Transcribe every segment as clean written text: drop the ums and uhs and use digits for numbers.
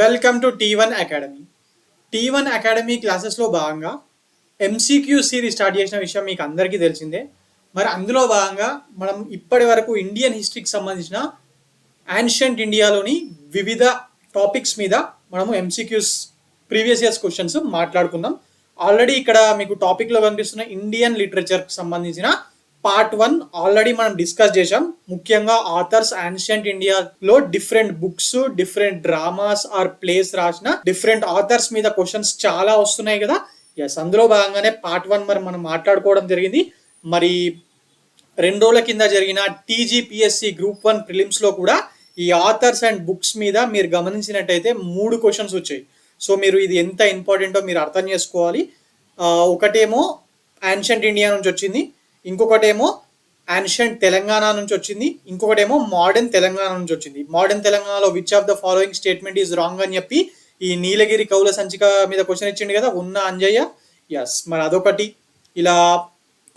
Welcome to T1 academy. T1 academy క్లాసెస్లో భాగంగా MCQ series start చేసిన విషయం మీకు అందరికీ తెలిసిందే. మరి అందులో భాగంగా మనం ఇప్పటి వరకు ఇండియన్ హిస్టరీకి సంబంధించిన యాన్షియంట్ ఇండియాలోని వివిధ టాపిక్స్ మీద మనము ఎంసీక్యూస్ ప్రీవియస్ ఇయర్స్ క్వశ్చన్స్ మాట్లాడుకుందాం. ఆల్రెడీ ఇక్కడ మీకు టాపిక్లో కనిపిస్తున్న ఇండియన్ లిటరేచర్కి సంబంధించిన పార్ట్ 1 ఆల్రెడీ మనం డిస్కస్ చేసాం. ముఖ్యంగా ఆథర్స్ యాన్షియంట్ ఇండియాలో different books, different dramas or plays రాసిన డిఫరెంట్ ఆథర్స్ మీద క్వశ్చన్స్ చాలా వస్తున్నాయి కదా. ఎస్, అందులో భాగంగానే పార్ట్ 1 మరి మనం మాట్లాడుకోవడం జరిగింది. మరి 2 రోజుల కింద జరిగిన టీజీపీఎస్సీ గ్రూప్ 1 ప్రిలిమ్స్లో కూడా ఈ ఆథర్స్ అండ్ బుక్స్ మీద మీరు గమనించినట్టయితే 3 క్వశ్చన్స్ వచ్చాయి. సో మీరు ఇది ఎంత ఇంపార్టెంటో మీరు అర్థం చేసుకోవాలి. ఒకటేమో యాన్షియంట్ ఇండియా నుంచి వచ్చింది, ఇంకొకటేమో యాన్షియంట్ తెలంగాణ నుంచి వచ్చింది, ఇంకొకటేమో మోడర్న్ తెలంగాణ నుంచి వచ్చింది. మోడర్న్ తెలంగాణలో which of the following statement is wrong అని చెప్పి ఈ నీలగిరి కౌల సంచిక మీద క్వశ్చన్ ఇచ్చిండు కదా ఉన్న అంజయ్య. ఎస్, మరి అదొకటి. ఇలా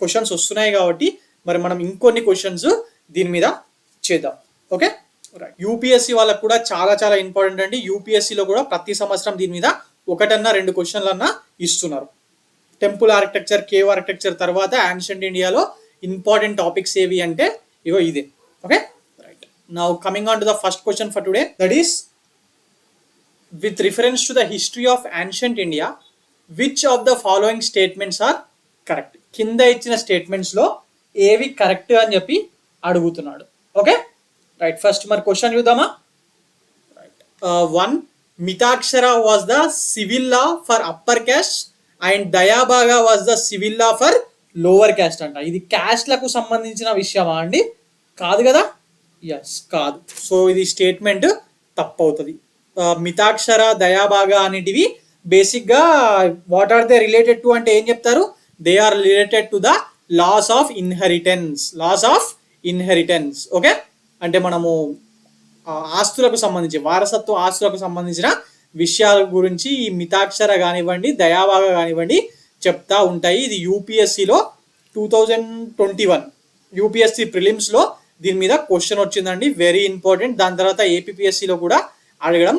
క్వశ్చన్స్ వస్తున్నాయి కాబట్టి మరి మనం ఇంకొన్ని క్వశ్చన్స్ దీని మీద చేద్దాం. Okay right. యూపీఎస్సీ వాళ్ళకు కూడా చాలా చాలా ఇంపార్టెంట్ అండి. యూపీఎస్సీలో కూడా ప్రతి సంవత్సరం దీని మీద 1 క్వశ్చన్లన్నా ఇస్తున్నారు. టెంపుల్ ఆర్కిటెక్చర్, కేవ్ ఆర్కిటెక్చర్ తర్వాత యాన్షియంట్ ఇండియాలో ఇంపార్టెంట్ టాపిక్స్ ఏవి అంటే ఇగో ఇదే. Okay right. Now coming on to the first question for today, that is with reference to the history of ancient India which of the following statements are correct. కింద ఇచ్చిన స్టేట్మెంట్స్లో ఏవి correct అని చెప్పి అడుగుతున్నాడు. Okay right. ఫస్ట్ మరి question చూద్దామా. Right. 1. Mitakshara was the civil law for upper caste and దయాబాగా was the civil law for lower caste అంట. ఇది క్యాస్ట్లకు సంబంధించిన విషయమా అండి? కాదు కదా. ఎస్, కాదు. సో ఇది స్టేట్మెంట్ తప్పు అవుతుంది. మితాక్షర, దయాబాగా అనేటివి బేసిక్గా what are they related to అంటే ఏం చెప్తారు? They are related to the laws of inheritance. Laws of inheritance. Okay, అంటే మనము ఆస్తులకు సంబంధించి, వారసత్వ ఆస్తులకు సంబంధించిన విషయాల గురించి ఈ మితాక్షర కానివ్వండి, దయాబాగా కానివ్వండి చెప్తా ఉంటాయి. ఇది యూపీఎస్సీలో 2021 యూపీఎస్సీ ప్రిలిమ్స్లో దీని మీద క్వశ్చన్ వచ్చిందండి. Very important. దాని తర్వాత ఏపీపీఎస్సీలో కూడా అడగడం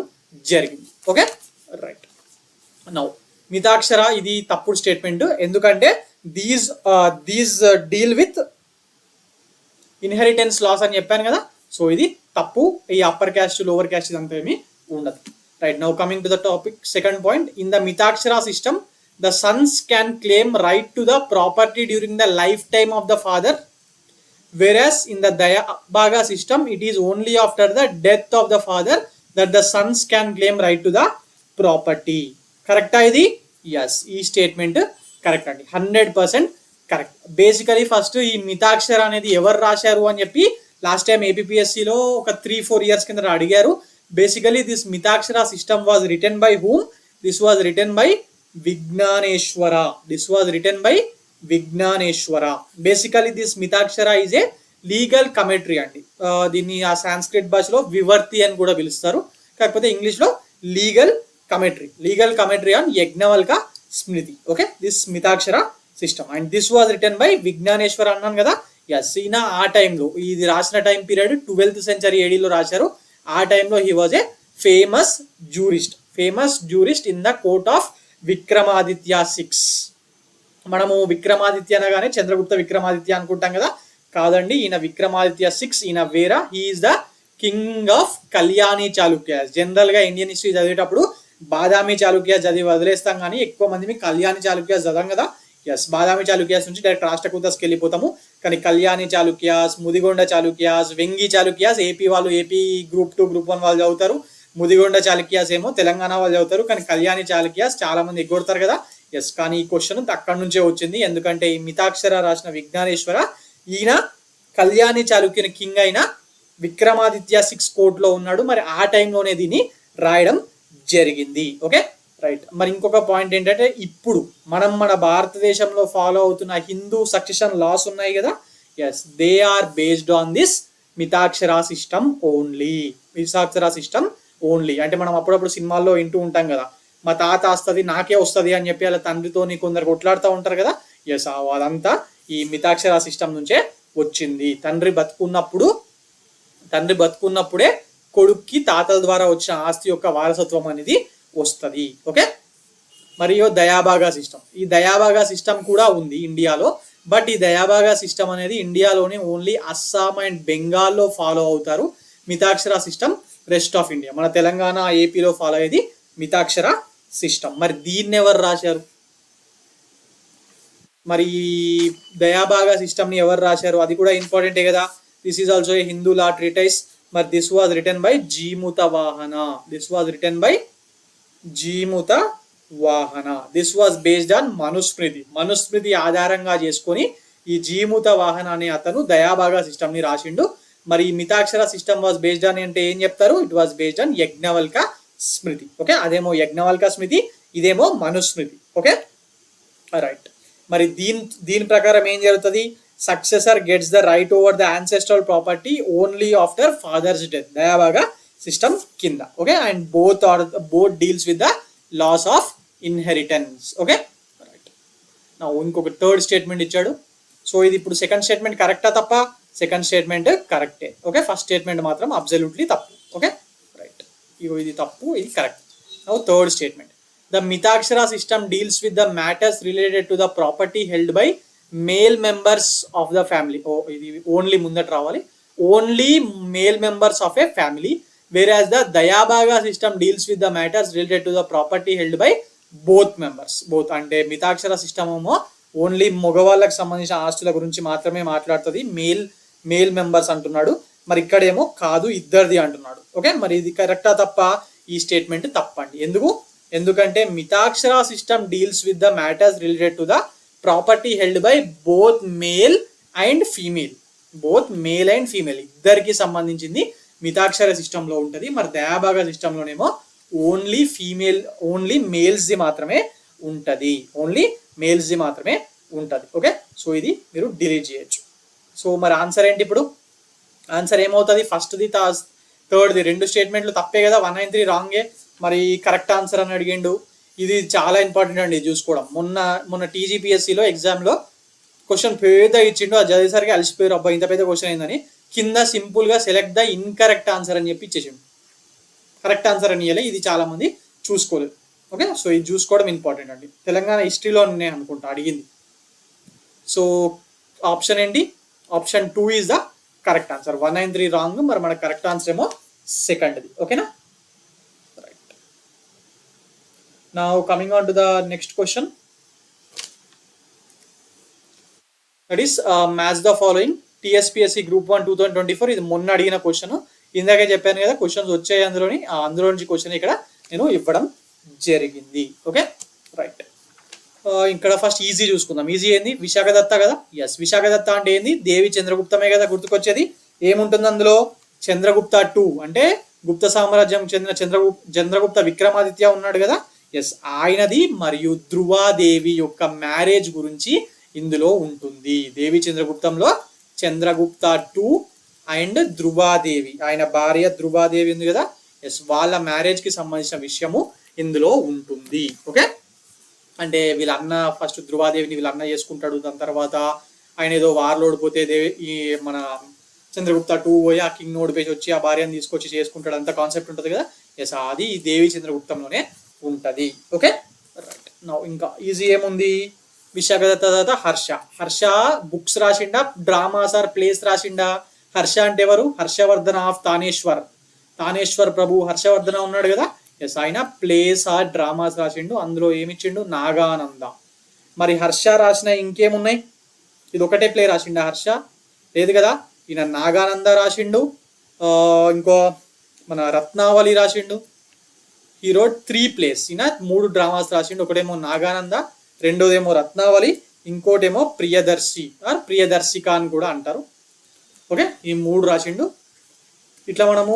జరిగింది. Okay right. నౌ మితాక్షర ఇది తప్పుడు స్టేట్మెంట్. ఎందుకంటే these deal with inheritance laws అని చెప్పాను కదా. సో ఇది తప్పు. ఈ అప్పర్ క్యాస్ట్, లోవర్ క్యాస్ట్ ఇదంతా ఏమీ ఉండదు. Right, now coming to the topic, second point, in the Mitakshara system, the sons can claim right to the property during the lifetime of the father, whereas in the Dayabaga system, it is only after the death of the father that the sons can claim right to the property. Correct ఇది? Yes, ఈ statement correct అండి. 100% correct. Basically first ఈ మితాక్షర అనేది ఎవరు రాశారు అని చెప్పి last time ఏపీపీఎస్సీలో ఒక 3-4 ఇయర్స్ కింద అడిగారు. Basically, this Mitakshara system was written by whom? This was written by Vignaneshwara. This was written by Vignaneshwara. Basically, this Mitakshara is a legal commentary అండి. దీన్ని ఆ సాంస్క్రిట్ భాషలో వివర్తి అని కూడా పిలుస్తారు. కాకపోతే ఇంగ్లీష్లో legal commentary on Yajnavalkya Smriti. Okay, this Mitakshara system and this was written by Vijnaneshwara అన్నాను కదా. ఎస్, ఈయన ఆ టైంలో ఇది రాసిన టైం పీరియడ్ 12th century ADలో రాశారు. ఆ టైంలో he was a famous jurist in the court of Vikramaditya 6. మనము విక్రమాదిత్య అనగానే చంద్రగుప్త విక్రమాదిత్య అనుకుంటాం కదా. కాదండి, ఈయన విక్రమాదిత్య 6. ఈయన వేరా, he is the king of Kalyani Chalukyas. జనరల్గా ఇండియన్ హిస్టరీ చదివేటప్పుడు బాదామి చాళుక్యాస్ చదివి వదిలేస్తాం, కానీ ఎక్కువ మంది మీకు కళ్యాణి చాళుక్యాస్ చదవం కదా. ఎస్, బాదామి చాళుక్యాస్ నుంచి డైరెక్ట్ రాష్ట్రకూతస్కి వెళ్ళిపోతాము. కానీ కళ్యాణి చాళుక్యాస్, ముదిగొండ చాళుక్యాస్, వెంగి చాళుక్యాస్ ఏపీ వాళ్ళు, ఏపీ గ్రూప్ 2 గ్రూప్ 1 వాళ్ళు చదువుతారు. ముదిగొండ చాళుక్యాస్ ఏమో తెలంగాణ వాళ్ళు చదువుతారు. కానీ కళ్యాణి చాళుక్యాస్ చాలా మంది ఎగ్గొడతారు కదా. ఎస్, కానీ ఈ క్వశ్చన్ అక్కడి నుంచే వచ్చింది. ఎందుకంటే ఈ మితాక్షర రాసిన విజ్ఞానేశ్వర ఈయన కళ్యాణి చాళుక్యుని కింగ్ అయిన విక్రమాదిత్య 6 కోర్టులో ఉన్నాడు. మరి ఆ టైంలోనే దీన్ని రాయడం జరిగింది. Okay right. మరి ఇంకొక పాయింట్ ఏంటంటే ఇప్పుడు మన భారతదేశంలో ఫాలో అవుతున్న హిందూ సక్సెషన్ లాస్ ఉన్నాయి కదా. Yes, they are based on this Mitakshara system only. అంటే మనం అప్పుడప్పుడు సినిమాల్లో వింటూ ఉంటాం కదా, మా తాత వస్తుంది నాకే వస్తుంది అని చెప్పి అలా తండ్రితో కొందరు కొట్లాడుతూ ఉంటారు కదా. ఎస్, అదంతా ఈ మితాక్షర సిస్టమ్ నుంచే వచ్చింది. తండ్రి బతుకున్నప్పుడే కొడుక్కి తాతల ద్వారా వచ్చిన ఆస్తి యొక్క వారసత్వం అనేది వస్తుంది. ఓకే, మరియు దయాభాగా సిస్టమ్, ఈ దయాభాగా సిస్టమ్ కూడా ఉంది ఇండియాలో. బట్ ఈ దయాభాగా సిస్టమ్ అనేది ఇండియాలోనే ఓన్లీ అస్సాం అండ్ బెంగాల్లో ఫాలో అవుతారు. Mitakshara system rest of India, మన తెలంగాణ ఏపీలో ఫాలో అయ్యేది మితాక్షర సిస్టమ్. మరి దీన్ని ఎవరు రాశారు? మరి ఈ దయాభాగా సిస్టమ్ని ఎవరు రాశారు అది కూడా ఇంపార్టెంటే కదా. This is also a Hindu law treatise. మరి this was written by Jimuta Vahana. This was written by Jimuta Vahana. This was based on Manusmriti. Manusmriti ఆధారంగా చేసుకొని ఈ జీముత వాహన అనే అతను దయాభాగా సిస్టమ్ని రాసిండు. మరి ఈ Mitakshara system was based on అంటే ఏం చెప్తారు? It was based on Yajnavalkya Smriti. Okay, అదేమో యజ్ఞవల్క స్మృతి, ఇదేమో మనుస్మృతి. Okay, right. మరి దీని ప్రకారం ఏం జరుగుతుంది? Successor gets the right over the ancestral property only after father's death, Dayabhaga system కింద. Okay, and both deals with the laws of inheritance. Okay, right. నా ఇంకొక థర్డ్ స్టేట్మెంట్ ఇచ్చాడు. సో ఇది ఇప్పుడు సెకండ్ స్టేట్మెంట్ కరెక్టా తప్ప? సెకండ్ స్టేట్మెంట్ కరెక్టే. Okay, first statement మాత్రం అబ్సల్యూట్లీ తప్పు. Okay, right. ఇది తప్పు, ఇది correct. Now third statement. The Mitaksara system deals with the matters related to the property held by male members of the family. Oh, ఇది only ముందట రావాలి. Only male members of A family. Whereas the Dayabhaga system deals with the matters related to the property held by both members. Both అంటే Mitakshara system ఏమో only మగవాళ్ళకి సంబంధించిన ఆస్తుల గురించి మాత్రమే మాట్లాడుతుంది. మేల్ మెంబర్స్ అంటున్నాడు. మరి ఇక్కడేమో కాదు, ఇద్దరిది అంటున్నాడు. ఓకే, మరి ఇది కరెక్టా తప్ప? ఈ స్టేట్మెంట్ తప్పండి. ఎందుకంటే Mitakshara system deals with the matters related to the property held by both male and female. ఇద్దరికి సంబంధించింది మితాక్షర సిస్టంలో ఉంటుంది. మరి దయాభాగా సిస్టంలోనేమో ఓన్లీ మేల్స్ది మాత్రమే ఉంటుంది. ఓకే, సో ఇది మీరు డిలీట్ చేయొచ్చు. సో మరి ఆన్సర్ ఏంటి ఇప్పుడు? ఆన్సర్ ఏమవుతుంది? ఫస్ట్ది థర్డ్ది రెండు స్టేట్మెంట్లు తప్పే కదా. 193 రాంగే. మరి కరెక్ట్ ఆన్సర్ అని అడిగిండు. ఇది చాలా ఇంపార్టెంట్ అండి చూసుకోవడం. మొన్న టీజీపీఎస్సీలో ఎగ్జామ్లో క్వశ్చన్ పెద్ద ఇచ్చిండు. అది చదివేసరికి అలసిపోయారు, అబ్బా ఇంత పెద్ద క్వశ్చన్ అయిందని. కింద సింపుల్గా సెలెక్ట్ ద ఇన్కరెక్ట్ ఆన్సర్ అని చెప్పి ఇచ్చేసిండు. కరెక్ట్ ఆన్సర్ అని ఇవ్వలే. ఇది చాలా మంది చూసుకోలేదు. ఓకే, సో ఇది చూసుకోవడం ఇంపార్టెంట్ అండి. తెలంగాణ హిస్టరీలో నేను అనుకుంటా అడిగింది. సో ఆప్షన్ ఏంటి? Option 2 is the correct answer. 193 wrong. మరి మన కరెక్ట్ ఆన్సర్ ఏమో సెకండ్ది. ఓకేనా? Now coming on to the next question. That is match the following. TSPSC Group 1 2024. ఇది మొన్న అడిగిన క్వశ్చన్. ఇందాకే చెప్పాను కదా క్వశ్చన్స్ వచ్చాయి అందులో నుంచి క్వశ్చన్ ఇక్కడ నేను ఇవ్వడం జరిగింది. Okay, right. ఇక్కడ ఫస్ట్ ఈజీ చూసుకుందాం. ఈజీ ఏంది? విశాఖదత్త కదా. ఎస్, విశాఖదత్త అంటే ఏంది? దేవి చంద్రగుప్తమే కదా గుర్తుకొచ్చేది. ఏముంటుంది అందులో? చంద్రగుప్త 2 అంటే గుప్త సామ్రాజ్యం చెందిన చంద్రగుప్త విక్రమాదిత్య ఉన్నాడు కదా. ఎస్, ఆయనది మరియు ధ్రువాదేవి యొక్క మ్యారేజ్ గురించి ఇందులో ఉంటుంది. దేవి చంద్రగుప్తంలో చంద్రగుప్త 2 అండ్ ధ్రువాదేవి, ఆయన భార్య ధ్రువాదేవి ఉంది కదా. ఎస్, వాళ్ళ మ్యారేజ్కి సంబంధించిన విషయము ఇందులో ఉంటుంది. ఓకే, అంటే వీళ్ళ అన్న ఫస్ట్ ధ్రువాదేవిని వీళ్ళ అన్న చేసుకుంటాడు. దాని తర్వాత ఆయన ఏదో వార్లో ఓడిపోతే ఈ మన చంద్రగుప్త 2 పోయి ఆ కింగ్ ఓడిపోయి వచ్చి ఆ భార్యను తీసుకొచ్చి చేసుకుంటాడు. అంత కాన్సెప్ట్ ఉంటుంది కదా. ఎస్, అది ఈ దేవి చంద్రగుప్తంలోనే ఉంటది. Okay, right. నౌ ఇంకా ఈజీ ఏముంది? విశాఖదత్త తర్వాత హర్ష బుక్స్ రాసిండా, డ్రామాస్ ఆర్ ప్లేస్ రాసిండా? హర్ష అంటే ఎవరు? హర్షవర్ధన ఆఫ్ తానేశ్వర్ ప్రభు హర్షవర్ధన ఉన్నాడు కదా. ఎస్, ఆయన ప్లేస్ ఆర్ డ్రామాస్ రాసిండు. అందులో ఏమిచ్చిండు? నాగానంద. మరి హర్ష రాసిన ఇంకేమున్నాయి? ఇది ఒకటే ప్లే రాసిండా హర్ష? లేదు కదా. ఈయన నాగానంద రాసిండు, ఇంకో మన రత్నావళి రాసిండు. ఈ రోడ్ 3 plays. ఈయన 3 డ్రామాస్ రాసిండు. ఒకటేమో నాగానంద, రెండోదేమో రత్నావళి, ఇంకోటేమో ప్రియదర్శి ఆర్ ప్రియదర్శిక అని కూడా అంటారు. ఓకే, ఈ 3 రాసిండు. ఇట్లా మనము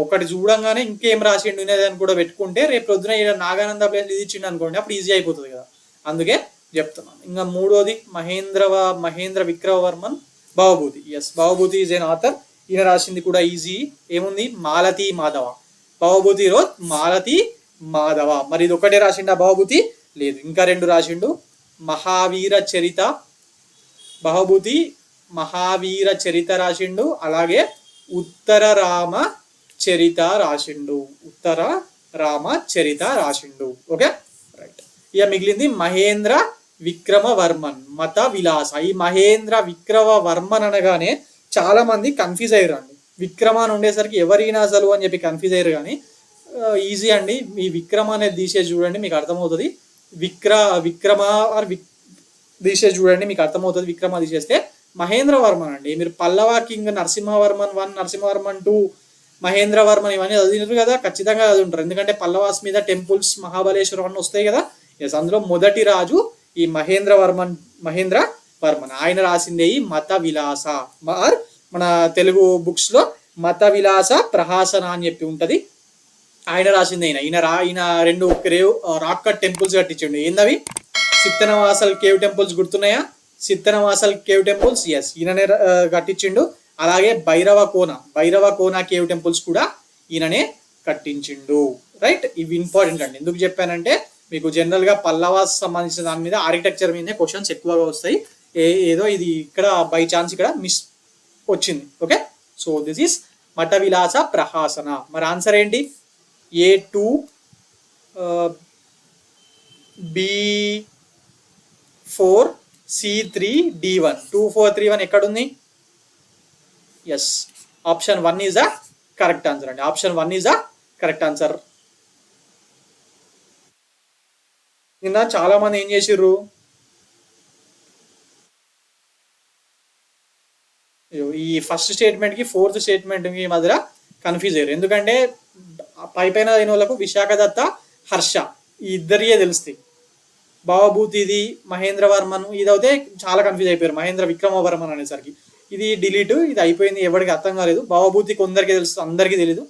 ఒకటి చూడంగానే ఇంకేం రాసిండు అని కూడా పెట్టుకుంటే రేపు పొద్దున నాగానంద ప్లేస్ ఇది ఇచ్చిండు అనుకోండి, అప్పుడు ఈజీ అయిపోతుంది కదా. అందుకే చెప్తున్నాను. ఇంకా మూడోది Mahendra Vikramavarman Bhavabhuti. Yes, Bhavabhuti is an author. ఈయన రాసింది కూడా ఈజీ. ఏముంది? మాలతీ మాధవ. భవభూతి రోజ్ మాలతీ మాధవ. మరి ఇది ఒకటే రాసిండా భవభూతి? లేదు, ఇంకా 2 రాసిండు. మహావీర చరిత, భవభూతి మహావీర చరిత రాసిండు. అలాగే ఉత్తర రామ చరిత రాసిండు, ఉత్తర రామ చరిత రాసిండు. Okay right. ఇక మిగిలింది మహేంద్ర విక్రమవర్మన్ మత విలాస. ఈ మహేంద్ర విక్రమవర్మన్ అనగానే చాలా మంది కన్ఫ్యూజ్ అయ్యారు అండి. విక్రమ అని ఉండేసరికి ఎవరైనా అసలు అని చెప్పి కన్ఫ్యూజ్ అయ్యారు. కానీ ఈజీ అండి, మీ విక్రమ అనేది తీసేసి చూడండి మీకు అర్థమవుతుంది. విక్రమ తీసేసి చూడండి మీకు అర్థమవుతుంది. విక్రమ తీసేస్తే మహేంద్రవర్మన్ అండి. మీరు పల్లవ కింగ్ నరసింహవర్మన్ 1, నరసింహవర్మన్ 2, మహేంద్రవర్మన్ ఇవన్నీ చదివినారు కదా, ఖచ్చితంగా చదివి ఉంటారు. ఎందుకంటే పల్లవాస్ మీద టెంపుల్స్ మహాబలేశ్వరం అన్నీ వస్తాయి కదా. ఎస్, అందులో మొదటి రాజు ఈ మహేంద్రవర్మన్. ఆయన రాసిందే ఈ మత విలాస. మన తెలుగు బుక్స్ లో మత విలాస ప్రహాసన అని చెప్పి ఉంటది. ఆయన రాసింది. ఈయన 2 రాక్ కట్ టెంపుల్స్ కట్టించండి. ఏందవి? సిత్తనవాసల్ కేవ్ టెంపుల్స్ గుర్తున్నాయా? సిత్తనవాసల్ కేవ్ టెంపుల్స్ ఎస్ ఈయననే కట్టించిండు. అలాగే భైరవ కోన కేవ్ టెంపుల్స్ కూడా ఈయననే కట్టించిండు. రైట్, ఇవి ఇంపార్టెంట్ అండి. ఎందుకు చెప్పానంటే మీకు జనరల్ గా పల్లవాస్ సంబంధించిన దాని మీద ఆర్కిటెక్చర్ మీదే క్వశ్చన్స్ ఎక్కువగా వస్తాయి. ఏదో ఇది ఇక్కడ బై ఛాన్స్ ఇక్కడ మిస్ వచ్చింది. Okay, so this is Math Vilasa ప్రహాసన. మరి ఆన్సర్ ఏంటి? A2 B4 C3 D1. 2 4 3 1 ఎక్కడుంది? Yes, option 1 is the correct answer అండి. Option 1 is the correct answer. నిన్న చాలా మంది ఏం చేసిర్రు, ఈ ఫస్ట్ స్టేట్మెంట్ కి ఫోర్త్ స్టేట్మెంట్ కి మధ్య కన్ఫ్యూజ్ అయ్యారు. ఎందుకంటే పైన అయిన వాళ్ళకు విశాఖ దత్త, హర్ష ఈ ఇద్దరియే తెలుస్తాయి. భావభూతిది మహేంద్రవర్మన్ ఇది అయితే చాలా కన్ఫ్యూజ్ అయిపోయారు. మహేంద్ర విక్రమవర్మన్ అనేసరికి ఇది డిలీట్, ఇది అయిపోయింది, ఎవరికి అర్థం కాలేదు. భావభూతి కొందరికి తెలుస్తుంది, అందరికీ తెలియదు.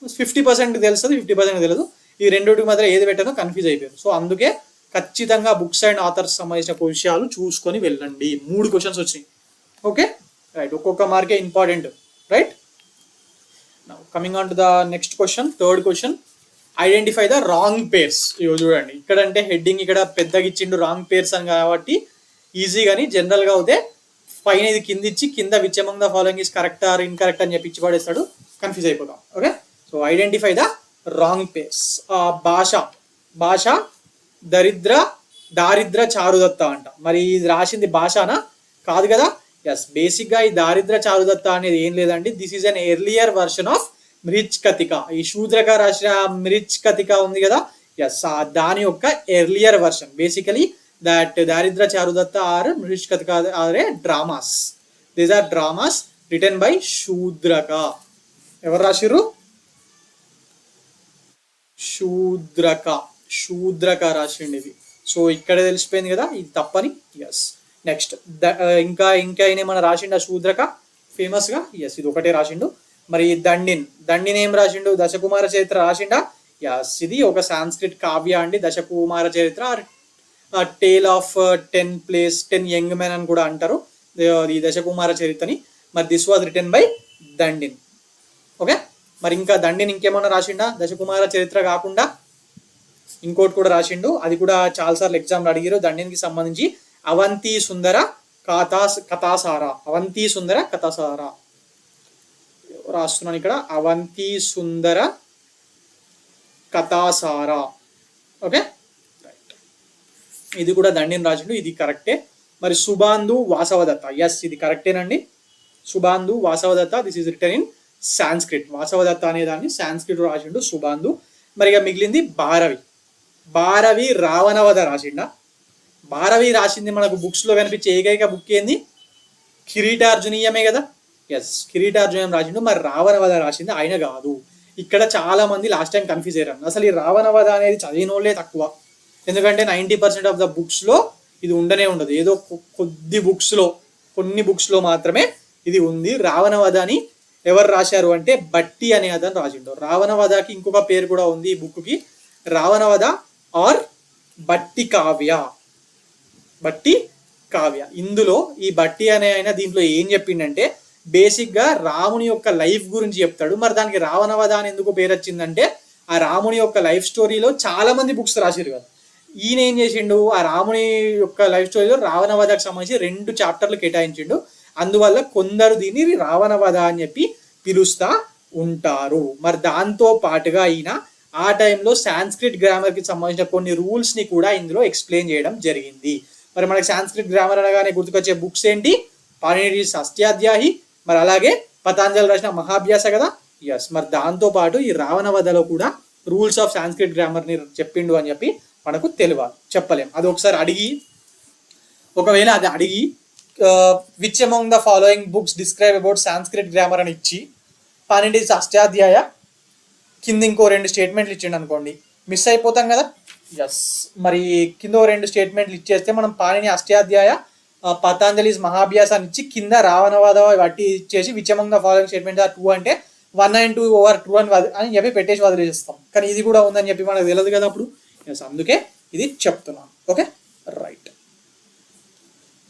50% తెలుస్తుంది, 50% తెలియదు. ఈ రెండింటికి మాత్రం ఏది పెట్టానో కన్ఫ్యూజ్ అయిపోయారు. సో అందుకే ఖచ్చితంగా బుక్స్ అండ్ ఆథర్స్ సంబంధించిన విషయాలు చూసుకొని వెళ్ళండి. 3 క్వశ్చన్స్ వచ్చినాయి. ఓకే రైట్, ఒక్కొక్క మార్కే important. Right, now coming on to the next question, third question. Identify the wrong pairs. ఇవి చూడండి, ఇక్కడ అంటే హెడ్డింగ్ ఇక్కడ పెద్దగా ఇచ్చిండు రాంగ్ పేర్స్ అని కాబట్టి ఈజీ. కానీ జనరల్గా అయితే పైన ఇది కింద ఇచ్చి కింద which among the following is correct or incorrect అని చెప్పి ఇచ్చి పడేస్తాడు, కన్ఫ్యూజ్ అయిపోతాం. Okay, so identify the wrong pairs. భాష దారిద్ర చారుదత్త అంట. మరి ఇది రాసింది భాషనా? కాదు కదా. ఎస్, బేసిక్గా ఈ దారిద్ర చారుదత్త అనేది ఏం లేదండి, this is an earlier version of Mrichchhakatika. ఈ శూద్రక రాసిన మిరిచ్ కతిక ఉంది కదా, ఎస్ దాని యొక్క earlier version. Basically that Daridra Charudatta are Mrichchhakatika are a dramas. These are dramas written by Shudraka. ఎవరు రాసిరు? శూద్రక రాసిండి ఇది. సో ఇక్కడ తెలిసిపోయింది కదా ఇది తప్పని. ఎస్, నెక్స్ట్ ఇంకా ఏమైనా రాసిండు శూద్రక ఫేమస్ గా? ఎస్, ఇది ఒకటే రాసిండు. మరి దండిన్ ఏం రాసిండు? దశకుమార చరిత్ర రాసిండా? ఎస్, ఇది ఒక సాంస్క్రిట్ కావ్య అండి. దశకుమార చరిత్ర టేల్ ఆఫ్ 10 యంగ్ మెన్ అని కూడా అంటారు ఈ దశకుమార చరిత్రని. మరి this was written by Dandin. Okay, మరి ఇంకా దండిన్ ఇంకేమన్నా రాసిండా? దశకుమార చరిత్ర కాకుండా ఇంకోటి కూడా రాసిండు, అది కూడా చాలాసార్లు ఎగ్జామ్లు అడిగారు. దండిన్కి సంబంధించి అవంతి సుందర కథాసార. అవంతి సుందర కథాసార రాస్తున్నాను ఇక్కడ, అవంతి సుందర కథాసార. ఓకే రైట్, ఇది కూడా దండిని రాసిండు, ఇది కరెక్టే. మరి సుబాంధు వాసవదత్త, ఎస్ ఇది కరెక్టేనండి. Subandhu Vasavadatta, this is written in Sanskrit. Vasavadatta అనే దాన్ని సాంస్క్రిట్ రాసిండు సుబాంధు. మరి ఇక మిగిలింది భారవి రావణవధ రాసిండా? భారవి రాసింది మనకు బుక్స్ లో కనిపించే ఏకైక బుక్ ఏంది? కిరీటార్జునీయమే కదా. ఎస్, కిరీటార్జునీయం రాసిండు. మరి రావణవధ రాసింది ఆయన కాదు. ఇక్కడ చాలా మంది లాస్ట్ టైం కన్ఫ్యూజ్ అయ్యారు. అసలు ఈ రావణవధ అనేది చదివినోళ్ళే తక్కువ. ఎందుకంటే 90% ఆఫ్ ద బుక్స్ లో ఇది ఉండనే ఉండదు. ఏదో కొన్ని బుక్స్ లో మాత్రమే ఇది ఉంది. రావణవధ అని ఎవరు రాశారు అంటే బట్టి అనే అతను రాసిండు. రావణవధకి ఇంకొక పేరు కూడా ఉంది ఈ బుక్ కి, రావణవధ ఆర్ బట్టి కావ్య. ఇందులో ఈ బట్టి అనే ఆయన దీంట్లో ఏం చెప్పిండంటే బేసిక్ గా రాముని యొక్క లైఫ్ గురించి చెప్తాడు. మరి దానికి రావణవధ అని ఎందుకు పేరు వచ్చిందంటే ఆ రాముని యొక్క లైఫ్ స్టోరీలో చాలా మంది బుక్స్ రాశారు కదా. ఈయన ఏం చేసిండు, ఆ రాముని యొక్క లైఫ్ స్టోరీలో రావణవధకు సంబంధించి 2 చాప్టర్లు కేటాయించిండు. అందువల్ల కొందరు దీన్ని రావణవధ అని చెప్పి పిలుస్తా ఉంటారు. మరి దాంతో పాటుగా ఈయన ఆ టైంలో సాంస్క్రిట్ గ్రామర్కి సంబంధించిన కొన్ని రూల్స్ని కూడా ఇందులో ఎక్స్ప్లెయిన్ చేయడం జరిగింది. మరి మనకి సాంస్క్రిట్ గ్రామర్ అనగానే గుర్తుకొచ్చే బుక్స్ ఏంటి? పాణిని అష్టాధ్యాయి, మరి అలాగే పతాంజలి రాసిన మహాభ్యాస కదా. ఎస్, మరి దాంతో పాటు ఈ రావణ వధలో కూడా రూల్స్ ఆఫ్ సాంస్క్రిట్ గ్రామర్ని చెప్పిండు అని చెప్పి మనకు తెలియాలి. చెప్పలేం, అది ఒకసారి అడిగి, ఒకవేళ అది అడిగి which among the following books describe about Sanskrit grammar అని ఇచ్చి పాణిని అష్టాధ్యాయ కింద ఇంకో 2 స్టేట్మెంట్లు ఇచ్చిండు అనుకోండి, మిస్ అయిపోతాం కదా. ఎస్, మరి కింద 2 స్టేట్మెంట్లు ఇచ్చేస్తే మనం పాణిని అష్టాధ్యాయ పతాంజలి మహాభ్యాసాన్ని ఇచ్చి కింద రావణవాద వట్టి ఇచ్చేసి which among the following statement 2 అంటే 1 and 2 over 2 అని చెప్పి పెట్టేసి వదిలేస్తాం. కానీ ఇది కూడా ఉందని చెప్పి మనకు తెలియదు కదా అప్పుడు. ఎస్, అందుకే ఇది చెప్తున్నాను. Okay, right.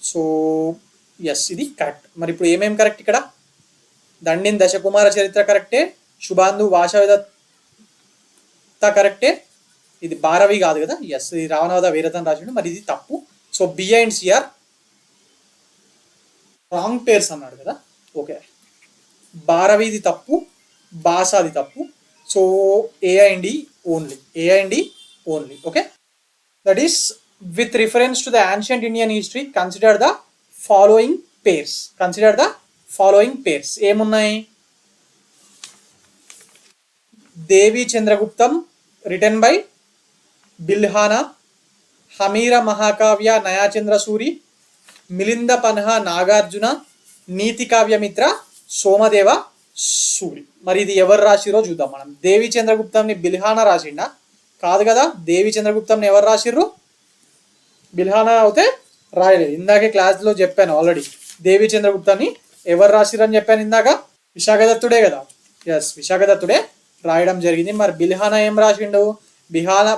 సో ఎస్, ఇది కరెక్ట్. మరి ఇప్పుడు ఏమేమి కరెక్ట్ ఇక్కడ? దండిన్ దశకుమార చరిత్ర కరెక్టే, శుభాంధు వాసవిదత్త కరెక్టే, ఇది భారవి కాదు కదా. ఎస్, ఇది రావణవధ వీరతన్ రాసిండు, మరి ఇది తప్పు. So B and C are wrong pairs అన్నాడు కదా. ఓకే, భారవిది తప్పు, బాసాది తప్పు. So A and D only, A and D only. Okay, that is with reference to the ancient Indian history consider the following pairs. Consider the following pairs ఏమున్నాయి? Devi Chandraguptam written by Bilhana, Hammira Mahakavya Nayachandra Suri, Milinda Panha Nagarjuna, Niti Kavyamitra Somadeva Suri. మరి ఇది ఎవరు రాసిరో చూద్దాం మనం. దేవి చంద్రగుప్తంని బిల్హానా రాసిండా? కాదు కదా. దేవి చంద్రగుప్తంని ఎవరు రాసిర్రు? బిల్హానా అయితే రాయలేదు. ఇందాకే క్లాస్లో చెప్పాను ఆల్రెడీ. దేవి చంద్రగుప్తాన్ని ఎవరు రాసిరని చెప్పాను ఇందాక? విశాఖదత్తుడే కదా. ఎస్, విశాఖదత్తుడే రాయడం జరిగింది. మరి బిల్హానా ఏం రాసిండు?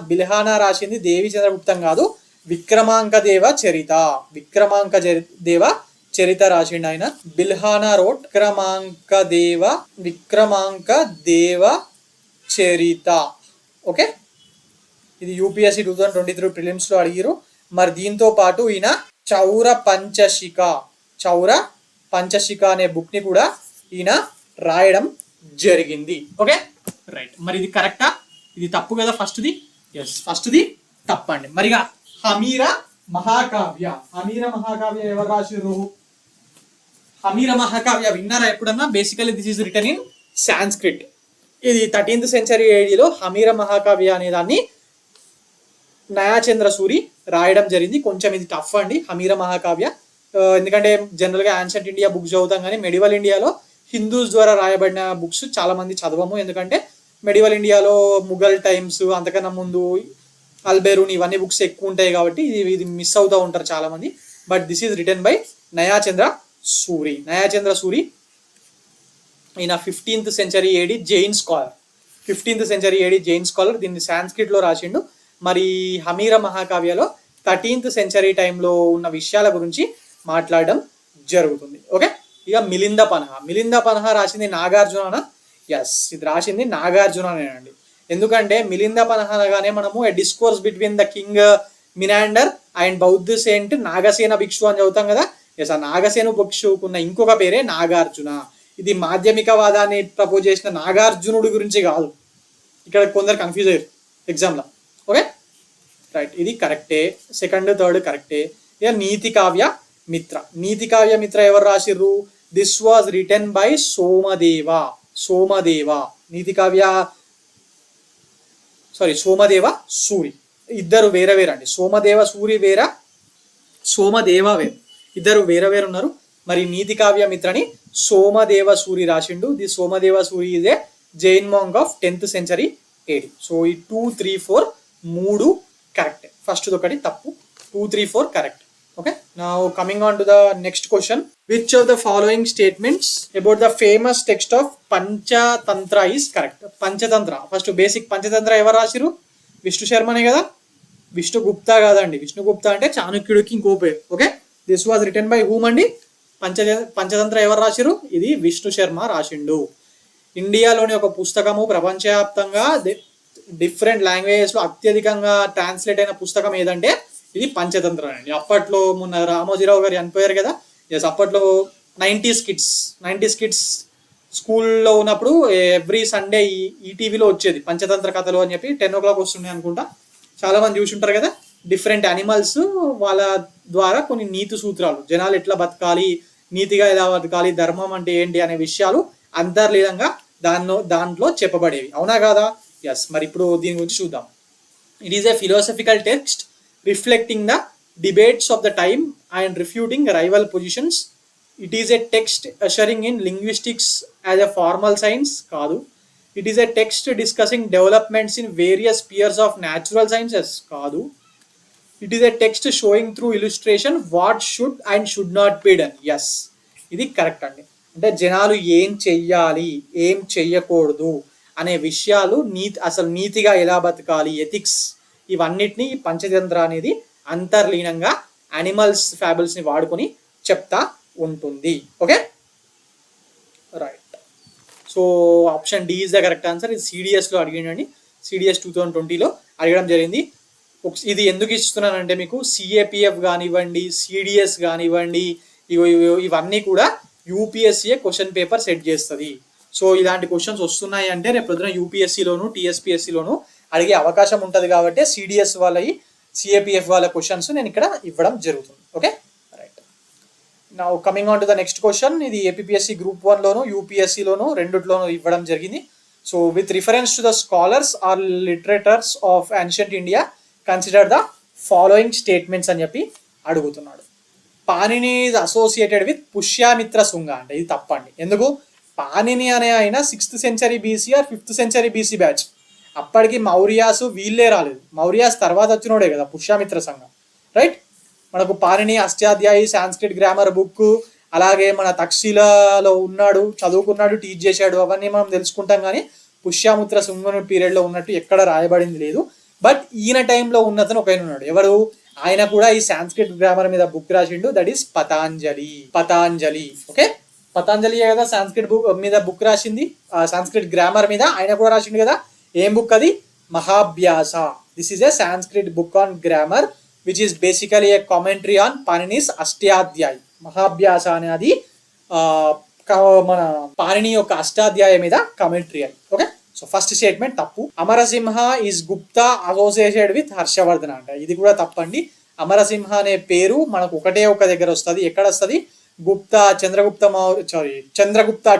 బిల్హానా రాసింది దేవి చంద్రగుప్తం కాదు, విక్రమాంక దేవ చరిత. విక్రమాంక దేవ చరిత రాసిండు ఆయన. బిల్హానా రోట్ విక్రమాంక దేవ చరిత. ఓకే, ఇది యూపీఎస్సీ 2023 ప్రిలిమ్స్లో అడిగిరు. మరి దీంతో పాటు ఈయన చౌర పంచశిక అనే బుక్ని కూడా ఈయన రాయడం జరిగింది. Okay, right. మరి ఇది కరెక్టా? ఇది తప్పు కదా ఫస్ట్ది. ఎస్, ఫస్ట్ది తప్పండి. మరిగా హమీర మహాకావ్య ఎవరు రాసిర్రు? హమీర మహాకావ్య విన్నారా ఎప్పుడన్నా? Basically this is return in Sanskrit. ఇది 13th century ఏడీలో హమీర మహాకావ్య అనే దాన్ని నయాచంద్ర సూరి రాయడం జరిగింది. కొంచెం ఇది టఫ్ అండి హమీర మహాకావ్య, ఎందుకంటే జనరల్గా యాన్షియంట్ ఇండియా బుక్స్ చదువుతాం కానీ మెడివల్ ఇండియాలో హిందూస్ ద్వారా రాయబడిన బుక్స్ చాలా మంది చదవము. ఎందుకంటే మెడివల్ ఇండియాలో ముఘల్ టైమ్స్, అంతకన్నా ముందు అల్బెరూన్, ఇవన్నీ బుక్స్ ఎక్కువ ఉంటాయి కాబట్టి ఇది మిస్ అవుతూ ఉంటారు చాలా మంది. But this is written by Nayachandra Suri. ఈయన 15th century AD Jain scholar. 15th century AD Jain scholar. దీన్ని సాంస్క్రిట్లో రాసిండు. మరి హమీర మహాకావ్యలో 13th century టైంలో ఉన్న విషయాల గురించి మాట్లాడడం జరుగుతుంది. ఓకే, ఇక మిలింద పన్హా రాసింది నాగార్జున. ఎస్, ఇది రాసింది నాగార్జుననేనండి. ఎందుకంటే మిలింద పన్హా అనగానే మనము a discourse between the king Menander and బౌద్ధ సెయింట్ నాగసేన భిక్షు అని చదువుతాం కదా. ఎస్, ఆ నాగసేన భిక్షుకున్న ఇంకొక పేరే నాగార్జున. ఇది మాధ్యమికవాదాన్ని ప్రపోజ్ చేసిన నాగార్జునుడి గురించి కాదు. ఇక్కడ కొందరు కన్ఫ్యూజ్ అయ్యారు ఎగ్జామ్లో. ఓకే, రైట్, ఇది కరెక్టే. సెకండ్ థర్డ్ కరెక్టే. ఇక నీతి కావ్య మిత్ర ఎవరు రాసిర్రు? This was written by Somadeva. Somadeva Suri. ఇద్దరు వేరే అండి. సోమదేవ సూరి వేరే, సోమదేవ వేరు, ఇద్దరు వేరే ఉన్నారు. మరి నీతి కావ్య మిత్రని సోమదేవ సూరి రాసిండు. The Somadeva Suri is a Jain monk of 10th century AD. So ఈ 2, 3, 4 3 కరెక్ట్. ఫస్ట్ ఒకటి తప్పు, 2, 3, 4 correct. Okay, now coming on to the next question. Which of the following statements about the famous text of Panchatantra is correct? Panchatantra, first basic Panchatantra evaru rasiru? Vishnu Sharmane kada. Vishnu Gupta kadandi. Vishnu Gupta ante Chanukyudiki inko పేరు. Okay, this was written by whom andi? Panchatantra evaru rasiru? Idi Vishnu Sharma రాసిండు. ఇండియాలోని ఒక పుస్తకము ప్రపంచవ్యాప్తంగా different లాంగ్వేజెస్లో అత్యధికంగా translate అయిన పుస్తకం ఏదంటే ఇది పంచతంత్ర అండి. అప్పట్లో మొన్న రామోజీరావు గారు చనిపోయారు కదా. ఎస్, అప్పట్లో 90s కిడ్స్ స్కూల్లో ఉన్నప్పుడు ఎవ్రీ సండే ఈ టీవీలో వచ్చేది పంచతంత్ర కథలు అని చెప్పి 10 o'clock వస్తున్నాయి అనుకుంటా. చాలా మంది చూసి ఉంటారు కదా. డిఫరెంట్ యానిమల్స్ వాళ్ళ ద్వారా కొన్ని నీతి సూత్రాలు, జనాలు ఎట్లా బతకాలి, నీతిగా ఎలా బతకాలి, ధర్మం అంటే ఏంటి అనే విషయాలు అంతర్లీనంగా దాంట్లో చెప్పబడేవి. అవునా కాదా? ఎస్. మరి ఇప్పుడు దీని గురించి చూద్దాం. It is a philosophical text reflecting the debates of the time and refuting rival positions. It is a text ushering in linguistics as a formal science. కాదు. It is a text discussing developments in various spheres of natural sciences. కాదు. It is a text showing through illustration what should and should not be done. Yes, ఇది correct అండి. అంటే జనాలు ఏం చెయ్యాలి, ఏం చెయ్యకూడదు అనే విషయాలు, అసలు నీతిగా ఎలా బతకాలి, ఎథిక్స్, ఇవన్నిటిని ఈ పంచతంత్ర అనేది అంతర్లీనంగా యానిమల్స్ ఫ్యాబుల్స్ని వాడుకొని చెప్తా ఉంటుంది. Okay, right. So option D is the correct answer. ఇది సిడిఎస్లో అడిగిండండి. సిడిఎస్ 2020లో అడగడం జరిగింది. ఇది ఎందుకు ఇస్తున్నానంటే మీకు సిఏపిఎఫ్ కానివ్వండి, సిడిఎస్ కానివ్వండి, ఇవన్నీ కూడా యూపీఎస్సీఏ క్వశ్చన్ పేపర్ సెట్ చేస్తుంది. సో ఇలాంటి క్వశ్చన్స్ వస్తున్నాయి అంటే రేపు పొద్దున యూపీఎస్సీలోను టీఎస్పీఎస్సీలోను అడిగే అవకాశం ఉంటుంది కాబట్టి సిడిఎస్ వాళ్ళవి, సిఏపిఎఫ్ వాళ్ళ క్వశ్చన్స్ నేను ఇక్కడ ఇవ్వడం జరుగుతుంది. Okay, right. Now coming on to the next question. ఇది ఏపీఎస్సీ గ్రూప్ 1లోను యూపీఎస్సీలోను రెండిట్లోనూ ఇవ్వడం జరిగింది. So with reference to the scholars or literators of ancient India consider the following statements అని చెప్పి అడుగుతున్నాడు. Panini is associated with Pushyamitra Shunga అంటే ఇది తప్పండి. ఎందుకు? పాణిని అనే ఆయన 6th century BC or 5th century BC బ్యాచ్. అప్పటికి మౌర్యాస్ వీళ్ళే రాలేదు. మౌర్యాస్ తర్వాత వచ్చినోడే కదా పుష్యామిత్ర సంఘ, రైట్. మనకు Panini Ashtadhyayi Sanskrit grammar book, అలాగే మన తక్షశిలలో ఉన్నాడు, చదువుకున్నాడు, టీచ్ చేశాడు, అవన్నీ మనం తెలుసుకుంటాం. కానీ పుష్యామిత్ర శుంగ పీరియడ్లో ఉన్నట్టు ఎక్కడ రాయబడింది లేదు. బట్ ఈయన టైంలో ఉన్నతను ఒక ఆయన ఉన్నాడు. ఎవరు? ఆయన కూడా ఈ సాంస్క్రిట్ గ్రామర్ మీద బుక్ రాసిండు. That is Patanjali. Okay, Patanjali కదా సాంస్క్రిట్ బుక్ మీద బుక్ రాసింది, సాంస్క్రిట్ గ్రామర్ మీద ఆయన కూడా రాసిండు కదా. ఏం బుక్ అది? Mahabhashya. This is a Sanskrit book on grammar which is basically a commentary on Panini's Ashtadhyayi. Mahabhashya అనేది మన పాణిని యొక్క అష్టాధ్యాయం మీద కామెంటరీ అని. ఓకే, సో ఫస్ట్ స్టేట్మెంట్ తప్పు. Amarasimha is Gupta associated with Harshavardhana అంటే ఇది కూడా తప్పండి. అమరసింహ అనే పేరు మనకు ఒకటే ఒక దగ్గర వస్తుంది. ఎక్కడ వస్తుంది? చంద్రగుప్త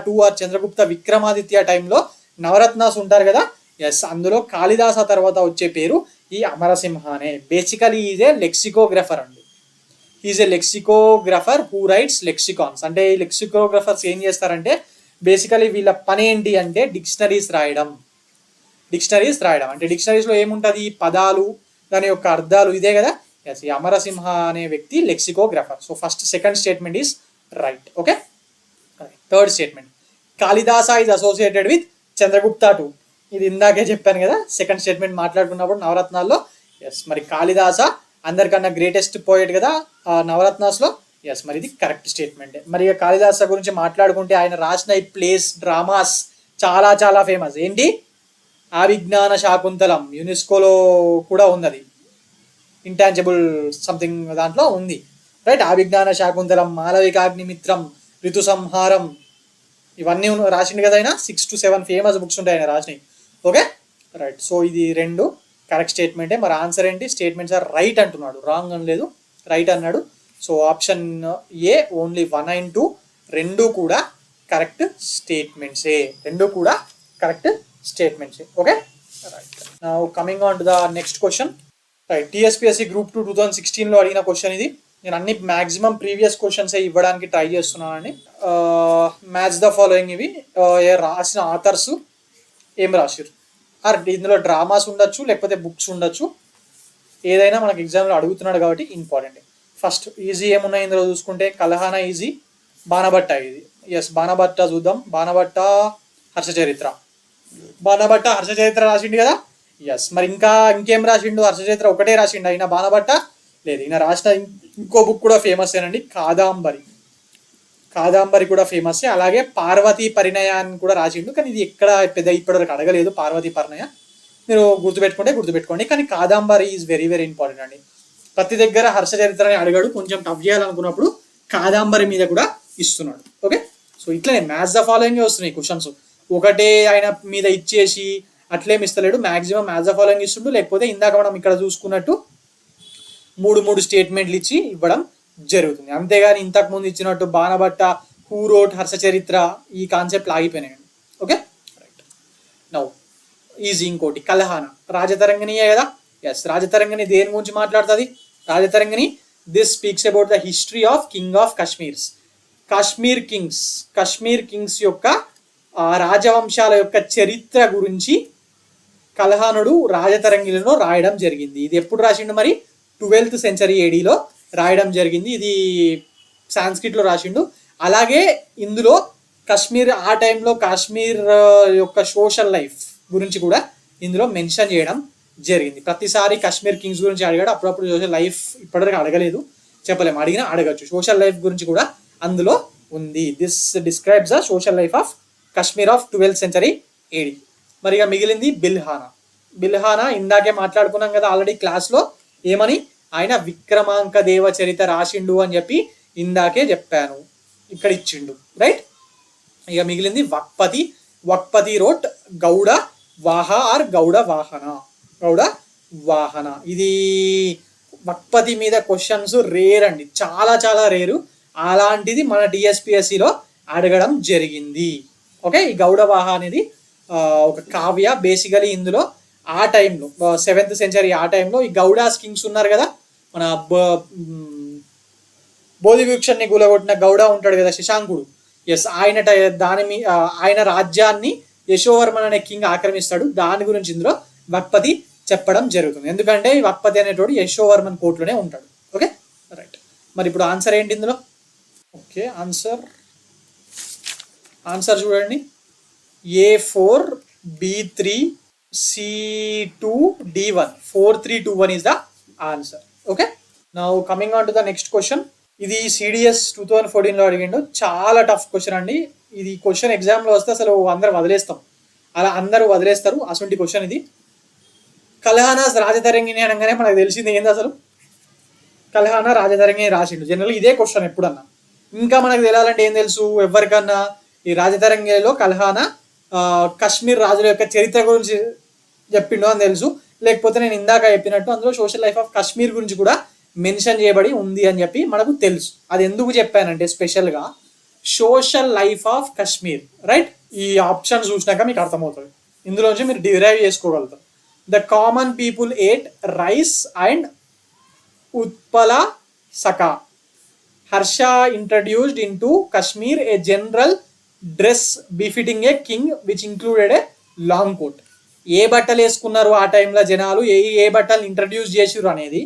2 ఆర్ చంద్రగుప్త విక్రమాదిత్య టైంలో నవరత్నాస్ ఉంటారు కదా. ఎస్, అందులో కాళిదాస తర్వాత వచ్చే పేరు ఈ అమరసింహ అనే. బేసికలీ ఈజ్ ఏ లెక్సికోగ్రఫర్ అండి. Is a lexicographer who writes lexicons. అంటే ఈ లెక్సికోగ్రఫర్స్ ఏం చేస్తారంటే బేసికలీ వీళ్ళ పని ఏంటి అంటే డిక్షనరీస్ రాయడం. అంటే డిక్షనరీస్లో ఏముంటుంది? పదాలు, దాని యొక్క అర్థాలు, ఇదే కదా. ఎస్, ఈ అమరసింహ అనే వ్యక్తి lexicographer. So second statement is right. Okay, third statement. Kalidasa is associated with Chandragupta 2. ఇది ఇందాకే చెప్పాను కదా సెకండ్ స్టేట్మెంట్ మాట్లాడుకున్నప్పుడు నవరత్నాల్లో. ఎస్, మరి కాళిదాస అందరికన్నా గ్రేటెస్ట్ పోయెట్ కదా నవరత్నాస్లో. ఎస్, మరి ఇది కరెక్ట్ స్టేట్మెంట్. మరి కాళిదాస గురించి మాట్లాడుకుంటే ఆయన రాసిన ఈ ప్లేస్, డ్రామాస్ చాలా చాలా ఫేమస్. ఏంటి? అభిజ్ఞాన శాకుంతలం, యునెస్కోలో కూడా ఉంది. అది ఇంటాంజిబుల్ సంథింగ్ దాంట్లో ఉంది, రైట్. అభిజ్ఞాన శాకుంతలం, మాలవికాగ్నిమిత్రం, ఋతు సంహారం, ఇవన్నీ రాసిండు కదా ఆయన. 6 to 7 ఫేమస్ బుక్స్ ఉంటాయి ఆయన రాసినవి. Okay, right. సో ఇది 2 కరెక్ట్ స్టేట్మెంటే. మరి ఆన్సర్ ఏంటి? స్టేట్మెంట్స్ ఆర్ రైట్ అంటున్నాడు, రాంగ్ అని లేదు, రైట్ అన్నాడు. So option A only 1 and 2 రెండు కూడా కరెక్ట్ స్టేట్మెంట్సే. Okay, right. Now coming on to the next question. Right, TSPSC group 2 2016లో అడిగిన క్వశ్చన్ ఇది. నేను అన్ని మ్యాక్సిమం ప్రీవియస్ క్వశ్చన్సే ఇవ్వడానికి ట్రై చేస్తున్నానండి. Match the following. ఇవి రాసిన ఆథర్స్ ఏం రాసిరు? ఇందులో డ్రామాస్ ఉండొచ్చు, లేకపోతే బుక్స్ ఉండొచ్చు, ఏదైనా మనకి ఎగ్జామ్లో అడుగుతున్నాడు కాబట్టి ఇంపార్టెంట్. ఫస్ట్ ఈజీ ఏమున్నాయి ఇందులో చూసుకుంటే Kalhana easy, Banabhatta easy. Yes, Banabhatta చూద్దాం. బాణభట్ట హర్షచరిత్ర రాసిండు కదా. ఎస్, మరి ఇంకేం రాసిండు? హర్షచరిత్ర ఒకటే రాసిండు అయినా బాణభట్ట లేదు. ఈయన రాసిన ఇంకో బుక్ కూడా ఫేమస్ ఏనండి, కాదాంబరి కూడా ఫేమస్. అలాగే పార్వతీ పరిణయాన్ని కూడా రాసిండు, కానీ ఇది ఎక్కడ పెద్ద ఇప్పటివరకు అడగలేదు. పార్వతీ పరిణయ మీరు గుర్తుపెట్టుకోండి. కానీ Kadambari is very very important అండి. ప్రతి దగ్గర హర్షచరిత్రని అడగాడు, కొంచెం టఫ్ చేయాలనుకున్నప్పుడు కాదాంబరి మీద కూడా ఇస్తున్నాడు. ఓకే, సో ఇట్లనే మ్యాచ్ ద ఫాలోయింగ్ వస్తున్నాయి క్వశ్చన్స్. ఒకటే ఆయన మీద ఇచ్చేసి అట్లేమి ఇస్తలేడు, మ్యాక్సిమం మ్యాచ్ ద ఫాలోయింగ్ ఇస్తుండు, లేకపోతే ఇందాక మనం ఇక్కడ చూసుకున్నట్టు మూడు స్టేట్మెంట్లు ఇచ్చి ఇవ్వడం జరుగుతుంది. అంతేగాని ఇంతకు ముందు ఇచ్చినట్టు Banabhatta, who wrote Harshacharita ఈ కాన్సెప్ట్ ఆగిపోయినాయండి. Okay right. నౌ ఈజీ ఇంకోటి కల్హానా. రాజతరంగిణియే కదా. ఎస్, రాజతరంగిణి దేని గురించి మాట్లాడుతుంది? Rajatarangini this speaks about the history of king of Kashmirs. Kashmir kings యొక్క రాజవంశాల యొక్క చరిత్ర గురించి కల్హానుడు రాజతరంగిణిలో రాయడం జరిగింది. ఇది ఎప్పుడు రాసిండు మరి? 12th century ADలో రాయడం జరిగింది. ఇది సాంస్క్రిట్లో రాసిండు. అలాగే ఇందులో కాశ్మీర్, ఆ టైంలో కాశ్మీర్ యొక్క సోషల్ లైఫ్ గురించి కూడా ఇందులో మెన్షన్ చేయడం జరిగింది. ప్రతిసారి కాశ్మీర్ కింగ్స్ గురించి అడిగాడు, అప్పుడప్పుడు సోషల్ లైఫ్ ఇప్పటివరకు అడగలేదు, చెప్పలేము, అడిగినా అడగచ్చు. సోషల్ లైఫ్ గురించి కూడా అందులో ఉంది. This describes the social life of Kashmir of 12th century AD. మరి ఇక మిగిలింది బిల్హానా. ఇందాకే మాట్లాడుకున్నాం కదా ఆల్రెడీ క్లాస్లో, ఏమని? ఆయన విక్రమాంక దేవ చరిత రాసిండు అని చెప్పి ఇందాకే చెప్పాను, ఇక్కడ ఇచ్చిండు రైట్. ఇక మిగిలింది వక్పతి రోట్ గౌడ వాహ ఆర్ గౌడ వాహన. ఇది వక్పతి మీద క్వశ్చన్స్ రేర్ అండి, చాలా రేరు. అలాంటిది మన డిఎస్పిఎస్సిలో అడగడం జరిగింది. ఓకే, ఈ గౌడ వాహ అనేది ఒక కావ్య. బేసికలీ ఇందులో ఆ టైంలో 7th century ఆ టైంలో ఈ గౌడాస్ కింగ్స్ ఉన్నారు కదా, మన బోధివృక్షాన్ని కూలగొట్టిన గౌడ ఉంటాడు కదా, శశాంకుడు. ఎస్, ఆయన రాజ్యాన్ని యశోవర్మన్ అనే కింగ్ ఆక్రమిస్తాడు. దాని గురించి ఇందులో వక్పతి చెప్పడం జరుగుతుంది. ఎందుకంటే ఈ వక్పతి అనేటోడు యశోవర్మన్ కోర్టులోనే ఉంటాడు. Okay right. మరి ఇప్పుడు ఆన్సర్ ఏంటి ఇందులో? ఓకే, ఆన్సర్ చూడండి. A4 B3 C2 D1 4321 is the answer. Okay, now coming on to the next question. ఇది CDS 2014లో అడిగిండు. చాలా టఫ్ క్వశ్చన్ అండి ఇది. క్వశ్చన్ ఎగ్జామ్లో వస్తే అసలు అందరు వదిలేస్తాం, అలా అందరూ వదిలేస్తారు. అసలు క్వశ్చన్ ఇది. కల్హానాస్ రాజతరంగిణి అనగానే మనకు తెలిసింది ఏంది అసలు? కల్హానా రాజతరంగిణి రాసిండు. జనరల్ ఇదే క్వశ్చన్ ఎప్పుడన్నా. ఇంకా మనకు తెలియాలంటే ఏం తెలుసు ఎవరికన్నా? ఈ రాజతరంగిణిలో కల్హానా కాశ్మీర్ రాజుల యొక్క చరిత్ర గురించి చెప్పిండు అని తెలుసు. లేకపోతే నేను ఇందాక చెప్పినట్టు అందులో సోషల్ లైఫ్ ఆఫ్ కాశ్మీర్ గురించి కూడా మెన్షన్ చేయబడి ఉంది అని చెప్పి మనకు తెలుసు. అది ఎందుకు చెప్పానంటే స్పెషల్గా social life of Kashmir right. ఈ ఆప్షన్ చూసినాక మీకు అర్థమవుతుంది, ఇందులోంచి మీరు డిరైవ్ చేసుకోగలుగుతారు. The common people ate rice and Utpala saka. Harsha introduced in to Kashmir a general dress befitting a king which included a long coat. ఏ బట్టలు వేసుకున్నారు ఆ టైంలో జనాలు, ఏ బట్టలు ఇంట్రడ్యూస్ చేసిర్రు అనేది,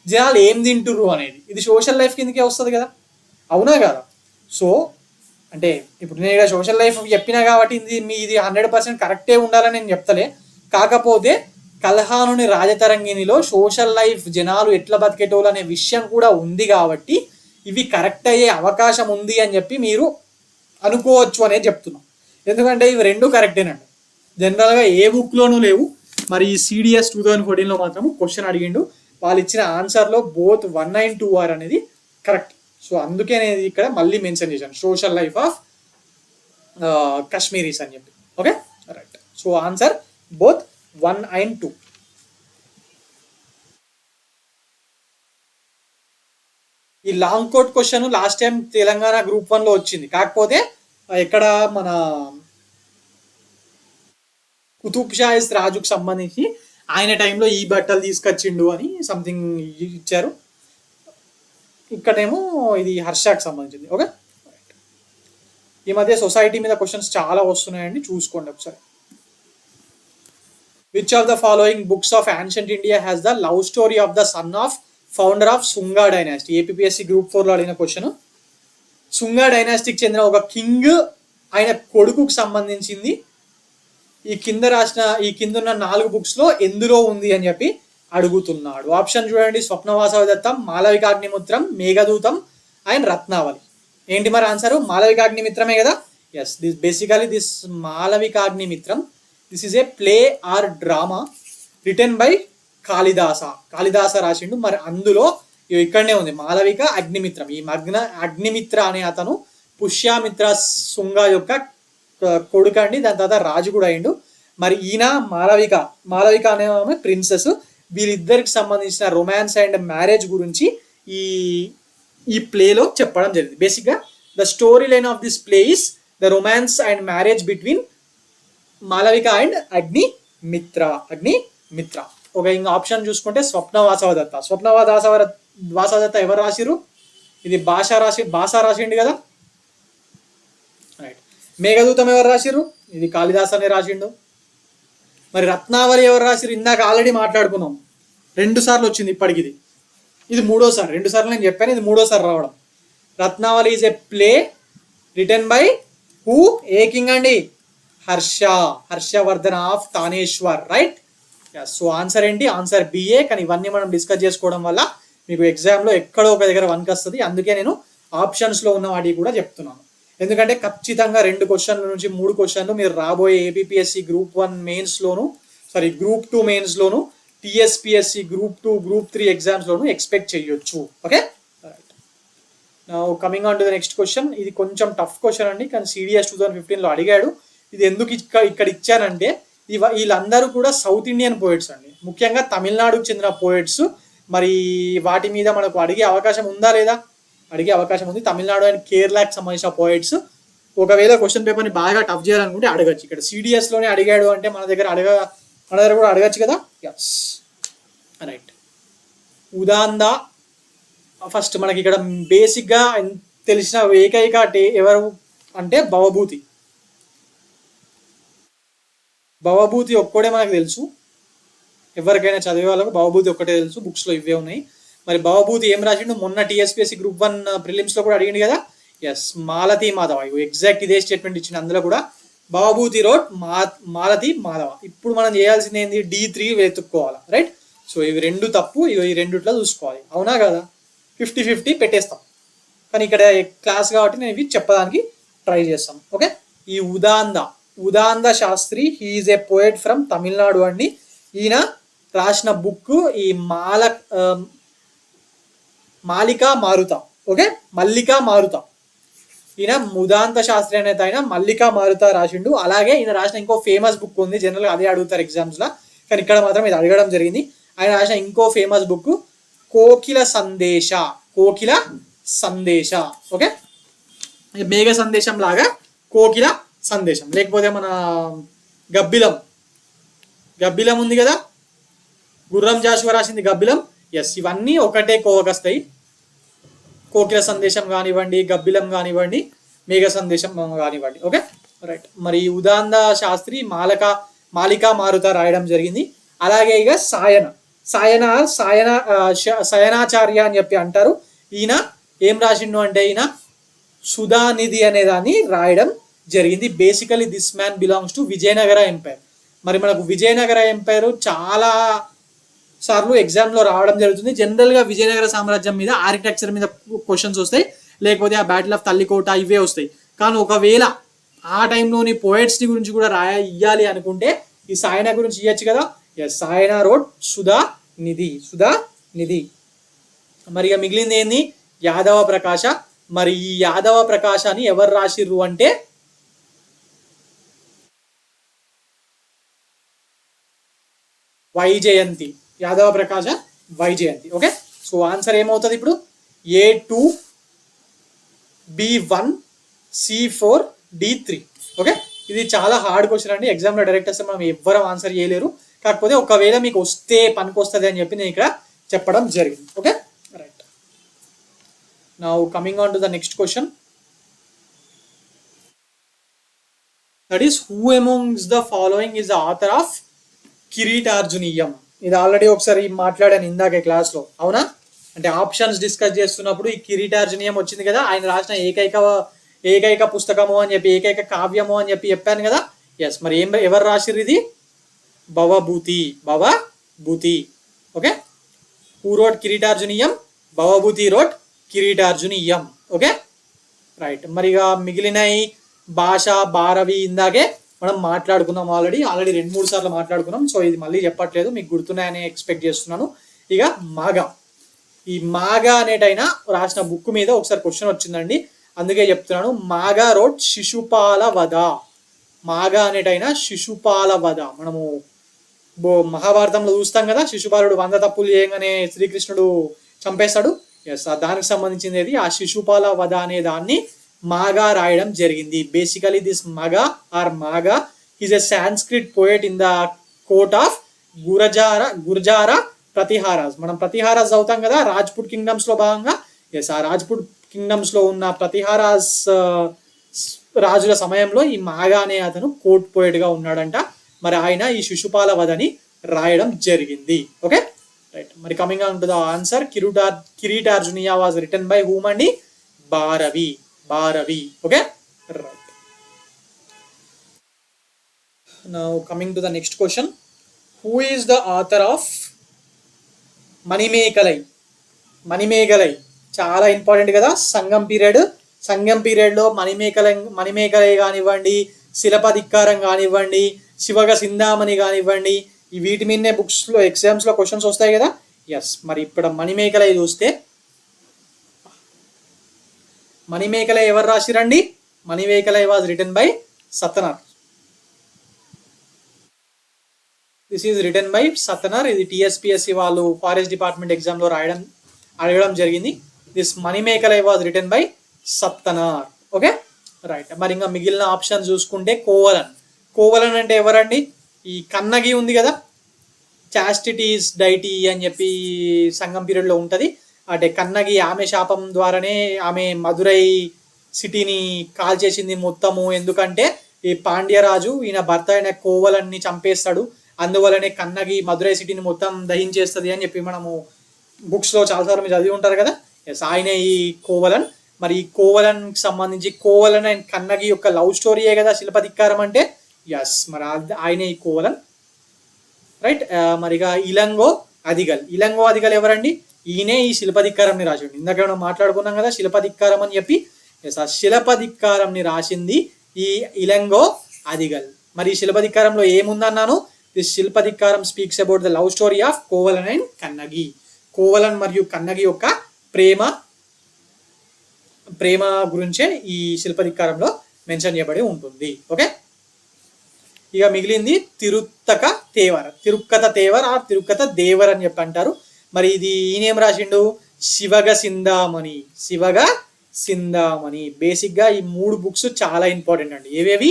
జనాలు ఏం తింటుర్రు అనేది, ఇది సోషల్ లైఫ్ కిందకే వస్తుంది కదా, అవునా కదా? సో అంటే ఇప్పుడు నేను ఇక్కడ సోషల్ లైఫ్ చెప్పినా కాబట్టి ఇది 100% కరెక్టే ఉండాలని నేను చెప్తలే. కాకపోతే కల్హానుని రాజతరంగిణిలో సోషల్ లైఫ్ జనాలు ఎట్లా బతికేటోళ్ళు అనే విషయం కూడా ఉంది కాబట్టి ఇవి కరెక్ట్ అయ్యే అవకాశం ఉంది అని చెప్పి మీరు అనుకోవచ్చు అనేది చెప్తున్నాం. ఎందుకంటే ఇవి రెండు కరెక్టేనండి, జనరల్గా ఏ బుక్లోనూ లేవు. మరి ఈ CDS 2014లో మాత్రం క్వశ్చన్ అడిగిండు, వాళ్ళు ఇచ్చిన ఆన్సర్లో బోత్ 1 and 2 ఆర్ అనేది కరెక్ట్. సో అందుకే నేను ఇక్కడ మళ్ళీ మెన్షన్ చేశాను సోషల్ లైఫ్ ఆఫ్ కాశ్మీరీస్ అని చెప్పి. Okay right. So answer both 1 and 2. ఈ long quote question last time Telangana Group 1లో వచ్చింది. కాకపోతే ఇక్కడ మన కుతుబ్ షాయిస్ రాజుకు సంబంధించి ఆయన టైంలో ఈ బట్టలు తీసుకొచ్చిండు అని సంథింగ్ ఇచ్చారు. ఇక్కడేమో ఇది హర్షకు సంబంధించింది. ఓకే, ఈ మధ్య సొసైటీ మీద క్వశ్చన్స్ చాలా వస్తున్నాయండి, చూసుకోండి ఒకసారి. Which of the following books of ancient India has the love story of the son of founder of Sunga dynasty? APPSC Group 4లో అడిగిన క్వశ్చన్. సుంగా డైనాసిటీకి చెందిన ఒక కింగ్ ఆయన కొడుకుకు సంబంధించింది ఈ కిందున్న 4 బుక్స్లో ఎందులో ఉంది అని చెప్పి అడుగుతున్నాడు. ఆప్షన్ చూడండి. స్వప్నవాసవదత్తం, మాలవికాగ్నిమిత్రం, మేఘదూతం అండ్ రత్నావళి. ఏంటి మరి ఆన్సర్? మాలవికాగ్నిమిత్రమే కదా. Yes, this Malavikagnimitram this is a play or drama written by Kalidasa రాసిండు. మరి అందులో ఇక్కడనే ఉంది మాలవిక అగ్నిమిత్రం. ఈ అగ్నిమిత్ర అనే అతను పుష్యమిత్ర శుంగ యొక్క కొడుకు అండి. దాని తర్వాత రాజు కూడా అయిండు. మరి ఈయన మాలవిక అనే ఆమె ప్రిన్సెస్. వీళ్ళిద్దరికి సంబంధించిన రొమాన్స్ అండ్ మ్యారేజ్ గురించి ఈ ఈ ప్లేలో చెప్పడం జరిగింది. బేసిక్గా the story line of this play is the romance and marriage between Malavika and Agnimitra. ఒక ఇంకా ఆప్షన్ చూసుకుంటే స్వప్న వాసవదత్త ఎవరు రాసిరు? ఇది భాష రాసిండు కదా, రైట్. మేఘదూతం ఎవరు రాసిరు? ఇది కాళిదాస్ అనే రాసిండు. మరి రత్నావళి ఎవరు రాసిరు? ఇందాక ఆల్రెడీ మాట్లాడుకున్నాం, 2 సార్లు వచ్చింది ఇప్పటికి. ఇది 3వసారి. 2 సార్లు నేను చెప్పాను, ఇది 3వసారి రావడం. Ratnavali is a play written by who? ఏ కింగ్ అండి? Harshavardhan of Thaneshwar, right. So answer ఏంటి? Answer B A. కానీ ఇవన్నీ మనం డిస్కస్ చేసుకోవడం వల్ల మీకు ఎగ్జామ్లో ఎక్కడో ఒక దగ్గర 1కి వస్తుంది. అందుకే నేను ఆప్షన్స్లో ఉన్న వాటికి కూడా చెప్తున్నాను. ఎందుకంటే ఖచ్చితంగా 2 క్వశ్చన్ల నుంచి 3 క్వశ్చన్లు మీరు రాబోయే ఏపీఎస్సి గ్రూప్ 1 మెయిన్స్లోను, గ్రూప్ 2 మెయిన్స్లోను, టీఎస్పిఎస్సి గ్రూప్ 2, గ్రూప్ 3 ఎగ్జామ్స్లోను ఎక్స్పెక్ట్ చేయొచ్చు. Okay, right. Now coming on to the next question. ఇది కొంచెం టఫ్ క్వశ్చన్ అండి, కానీ CDS 2015లో అడిగాడు. ఇది ఎందుకు ఇక్కడ ఇచ్చానంటే, వీళ్ళందరూ కూడా సౌత్ ఇండియన్ పోయిట్స్ అండి, ముఖ్యంగా తమిళనాడుకు చెందిన పోయిట్స్. మరి వాటి మీద మనకు అడిగే అవకాశం ఉందా లేదా? అడిగే అవకాశం ఉంది. తమిళనాడు అండ్ కేరళకి సంబంధించిన పోయిట్స్. ఒకవేళ క్వశ్చన్ పేపర్ని బాగా టఫ్ చేయాలనుకుంటే అడగచ్చు. ఇక్కడ CDSలోనే అడిగాడు అంటే మన దగ్గర కూడా అడగచ్చు కదా. Yes, right. ఉదాందా ఫస్ట్ మనకి ఇక్కడ బేసిక్గా తెలిసిన ఏకైక ఎవరు అంటే భవభూతి ఒక్కడే మనకు తెలుసు. ఎవరికైనా చదివే వాళ్ళకు భవభూతి ఒక్కటే తెలుసు, బుక్స్లో ఇవే ఉన్నాయి. మరి భవభూతి ఏం రాసిండు? మొన్న టీఎస్పీఎస్సీ గ్రూప్ 1 ప్రిలిమ్స్లో కూడా అడిగింది కదా. ఎస్, మాలతి మాధవ. ఎగ్జాక్ట్ ఇదే స్టేట్మెంట్ ఇచ్చింది అందులో కూడా. భవభూతి రోడ్ మాలతి మాధవ. ఇప్పుడు మనం చేయాల్సింది ఏంది? D3 వెతుక్కోవాలి, రైట్. సో ఇవి 2 తప్పు, ఇవి 2 చూసుకోవాలి. అవునా కదా? 50-50 పెట్టేస్తాం. కానీ ఇక్కడ క్లాస్ కాబట్టి నేను ఇవి చెప్పడానికి ట్రై చేస్తాను. ఓకే, ఈ Udanda Shastri, he is a poet from Tamil Nadu అండి. ఈయన రాసిన బుక్ ఈ మల్లికా మారుత. ఈయన ఉదాంత శాస్త్రి అనేది ఆయన మల్లికా మారుత రాసిండు. అలాగే ఈయన రాసిన ఇంకో ఫేమస్ బుక్ ఉంది, జనరల్గా అదే అడుగుతారు ఎగ్జామ్స్లో, కానీ ఇక్కడ మాత్రం ఇది అడగడం జరిగింది. ఆయన రాసిన ఇంకో ఫేమస్ బుక్ కోకిల సందేశ. ఓకే, మేఘ సందేశం లాగా కోకిల సందేశం. లేకపోతే మన గబ్బిలం ఉంది కదా, గుర్రం జాషువా రాసింది గబ్బిలం. ఎస్, ఇవన్నీ ఒకటే కోవకొస్తాయి. కోకిల సందేశం కానివ్వండి, గబ్బిలం కానివ్వండి, మేఘ సందేశం కానివ్వండి. Okay, right. మరి ఉదాంద శాస్త్రి మాలికా మారుత రాయడం జరిగింది. అలాగే ఇక సయనాచార్య అని చెప్పి అంటారు. ఈయన ఏం రాసిండు అంటే ఈయన సుధానిధి అనే దాన్ని రాయడం జరిగింది. Basically this man belongs to Vijayanagara empire. మరి మనకు విజయనగర ఎంపైర్ చాలా సార్లు ఎగ్జామ్లో రావడం జరుగుతుంది. జనరల్గా విజయనగర సామ్రాజ్యం మీద, ఆర్కిటెక్చర్ మీద క్వశ్చన్స్ వస్తాయి, లేకపోతే ఆ బ్యాటిల్ ఆఫ్ తల్లికోట ఇవే వస్తాయి. కానీ ఒకవేళ ఆ టైంలోని పోయిట్స్ని గురించి కూడా ఇయ్యాలి అనుకుంటే ఈ సాయన గురించి ఇవ్వచ్చు కదా. ఎస్, సాయన రోడ్ సుధా నిధి. మరి ఇక మిగిలింది ఏంది? యాదవ ప్రకాశ. మరి ఈ యాదవ ప్రకాశాన్ని ఎవరు రాసిర్రు అంటే వైజయంతి. యాదవ ప్రకాశ వైజయంతి. ఓకే, సో ఆన్సర్ ఏమవుతుంది ఇప్పుడు? A2 B1 C4 D3. Okay, ఇది చాలా హార్డ్ క్వశ్చన్ అండి. ఎగ్జామ్లో డైరెక్ట్ వస్తే మనం ఎవ్వరం ఆన్సర్ చేయలేరు. కాకపోతే ఒకవేళ మీకు వస్తే పనికొస్తుంది అని చెప్పి నేను ఇక్కడ చెప్పడం జరిగింది. Okay, right. Now coming on to the next question. That is who amongst the following is the author of Kiratarjuniyam. ఇది ఆల్రెడీ ఒకసారి మాట్లాడాను ఇందాకే క్లాస్లో, అవునా? అంటే ఆప్షన్స్ డిస్కస్ చేస్తున్నప్పుడు ఈ కిరీటార్జునీయం వచ్చింది కదా. ఆయన రాసిన ఏకైక పుస్తకము అని చెప్పి, ఏకైక కావ్యము అని చెప్పి చెప్పాను కదా. ఎస్, మరి ఎవరు రాసిర్రు ఇది? Bhavabhuti. Okay, who wrote Kiratarjuniyam? Bhavabhuti wrote Kiratarjuniyam. Okay, right. మరిగా మిగిలిన భాష, భారవి ఇందాకే మనం మాట్లాడుకున్నాం. ఆల్రెడీ 2-3 సార్లు మాట్లాడుకున్నాం. సో ఇది మళ్ళీ చెప్పట్లేదు, మీకు గుర్తున్నాయని ఎక్స్పెక్ట్ చేస్తున్నాను. ఇక ఈ మాగా అనేటైనా రాసిన బుక్ మీద ఒకసారి క్వశ్చన్ వచ్చిందండి. అందుకే చెప్తున్నాను. మాగా రోడ్ శిశుపాల వధ. మాగా అనేటైనా శిశుపాల వధ. మనము మహాభారతంలో చూస్తాం కదా, శిశుపాలుడు 100 తప్పులు చేయగానే శ్రీకృష్ణుడు చంపేస్తాడు. ఎస్, దానికి సంబంధించింది ఇది. ఆ శిశుపాల వధ అనే దాన్ని మాగా రాయడం జరిగింది. Basically this Magha or Magha is a Sanskrit poet in the court of Gurjara Pratiharas. మనం ప్రతిహారాస్ అవుతాం కదా రాజ్పుట్ కింగ్డమ్స్ లో భాగంగా. ఎస్, ఆ రాజ్పుట్ కింగ్డమ్స్ లో ఉన్న ప్రతిహారాస్ రాజుల సమయంలో ఈ మాగా అనే అతను కోర్ట్ పోయెట్ గా ఉన్నాడంట. మరి ఆయన ఈ శిశుపాల వధని రాయడం జరిగింది. Okay right. మరి coming on to the answer, Kiratarjuniya was written by whom అండి? Bharavi. Okay right. Now coming to the next question, who is the author of Manimekalai? చాలా ఇంపార్టెంట్ కదా. సంగం పీరియడ్ లో మణిమేకలై కానివ్వండి, శిలపధిక్కారం కానివ్వండి, శివగ సింధామణి కానివ్వండి, వీటి మీదనే బుక్స్ లో ఎగ్జామ్స్ లో క్వశ్చన్స్ వస్తాయి కదా. ఎస్, మరి ఇప్పుడు మణిమేకలై చూస్తే, మణిమేకలై ఎవరు రాసిరండి? Manimekalai was written by Sattanar. This is written by Sattanar. ఇది టిఎస్పిఎస్సి వాళ్ళు ఫారెస్ట్ డిపార్ట్మెంట్ ఎగ్జామ్ లో అడగడం జరిగింది. This Manimekalai was written by Sattanar. Okay right. మరి ఇంకా మిగిలిన ఆప్షన్ చూసుకుంటే కోవలన్ అంటే ఎవరండి? ఈ కన్నగి ఉంది కదా, చాస్టిటీస్ డైటీ అని చెప్పి సంగం పీరియడ్ లో ఉంటది. అంటే కన్నగి ఆమె శాపం ద్వారానే ఆమె మదురై సిటీని కాల్ చేసింది మొత్తము. ఎందుకంటే ఈ పాండ్యరాజు ఈయన భర్త అయిన కోవలన్ని చంపేస్తాడు, అందువలనే కన్నగి మదురై సిటీని మొత్తం దహించేస్తుంది అని చెప్పి మనము బుక్స్ లో చాలాసార్లు మీరు చదివి ఉంటారు కదా. ఎస్, ఆయన ఈ కోవలన్. మరి ఈ కోవలన్ సంబంధించి కోవలన్ అండ్ కన్నగి యొక్క లవ్ స్టోరీయే కదా శిల్పధిక్కారం అంటే. ఎస్, మరి ఆయన ఈ కోవలన్ రైట్. మరిగా ఇలంగో అదిగల్ ఎవరండి? ఈయనే ఈ శిల్పధిక్కారంని రాసిండు. ఇందాక మనం మాట్లాడుకున్నాం కదా శిల్పధిక్కారం అని చెప్పి. ఎస్, ఆ శిల్పధిక్కారంని రాసింది ఈ ఇలంగో అదిగల్. మరి ఈ శిల్పధిక్కారంలో ఏముందన్నాను? This Silappadikaram speaks about the love story of Kovalan and Kannagi. Kovalan మరియు కన్నగి యొక్క ప్రేమ గురించే ఈ శిల్పధిక్కారంలో మెన్షన్ చేయబడి ఉంటుంది. ఓకే, ఇక మిగిలింది తిరుక్కత తేవర్ ఆర్ తిరుక్కత దేవర్ అని చెప్పి అంటారు. మరి ఇది ఈయనేం రాసిండు? శివగ సింధామణి. బేసిక్ గా ఈ 3 బుక్స్ చాలా ఇంపార్టెంట్ అండి. ఏవేవి?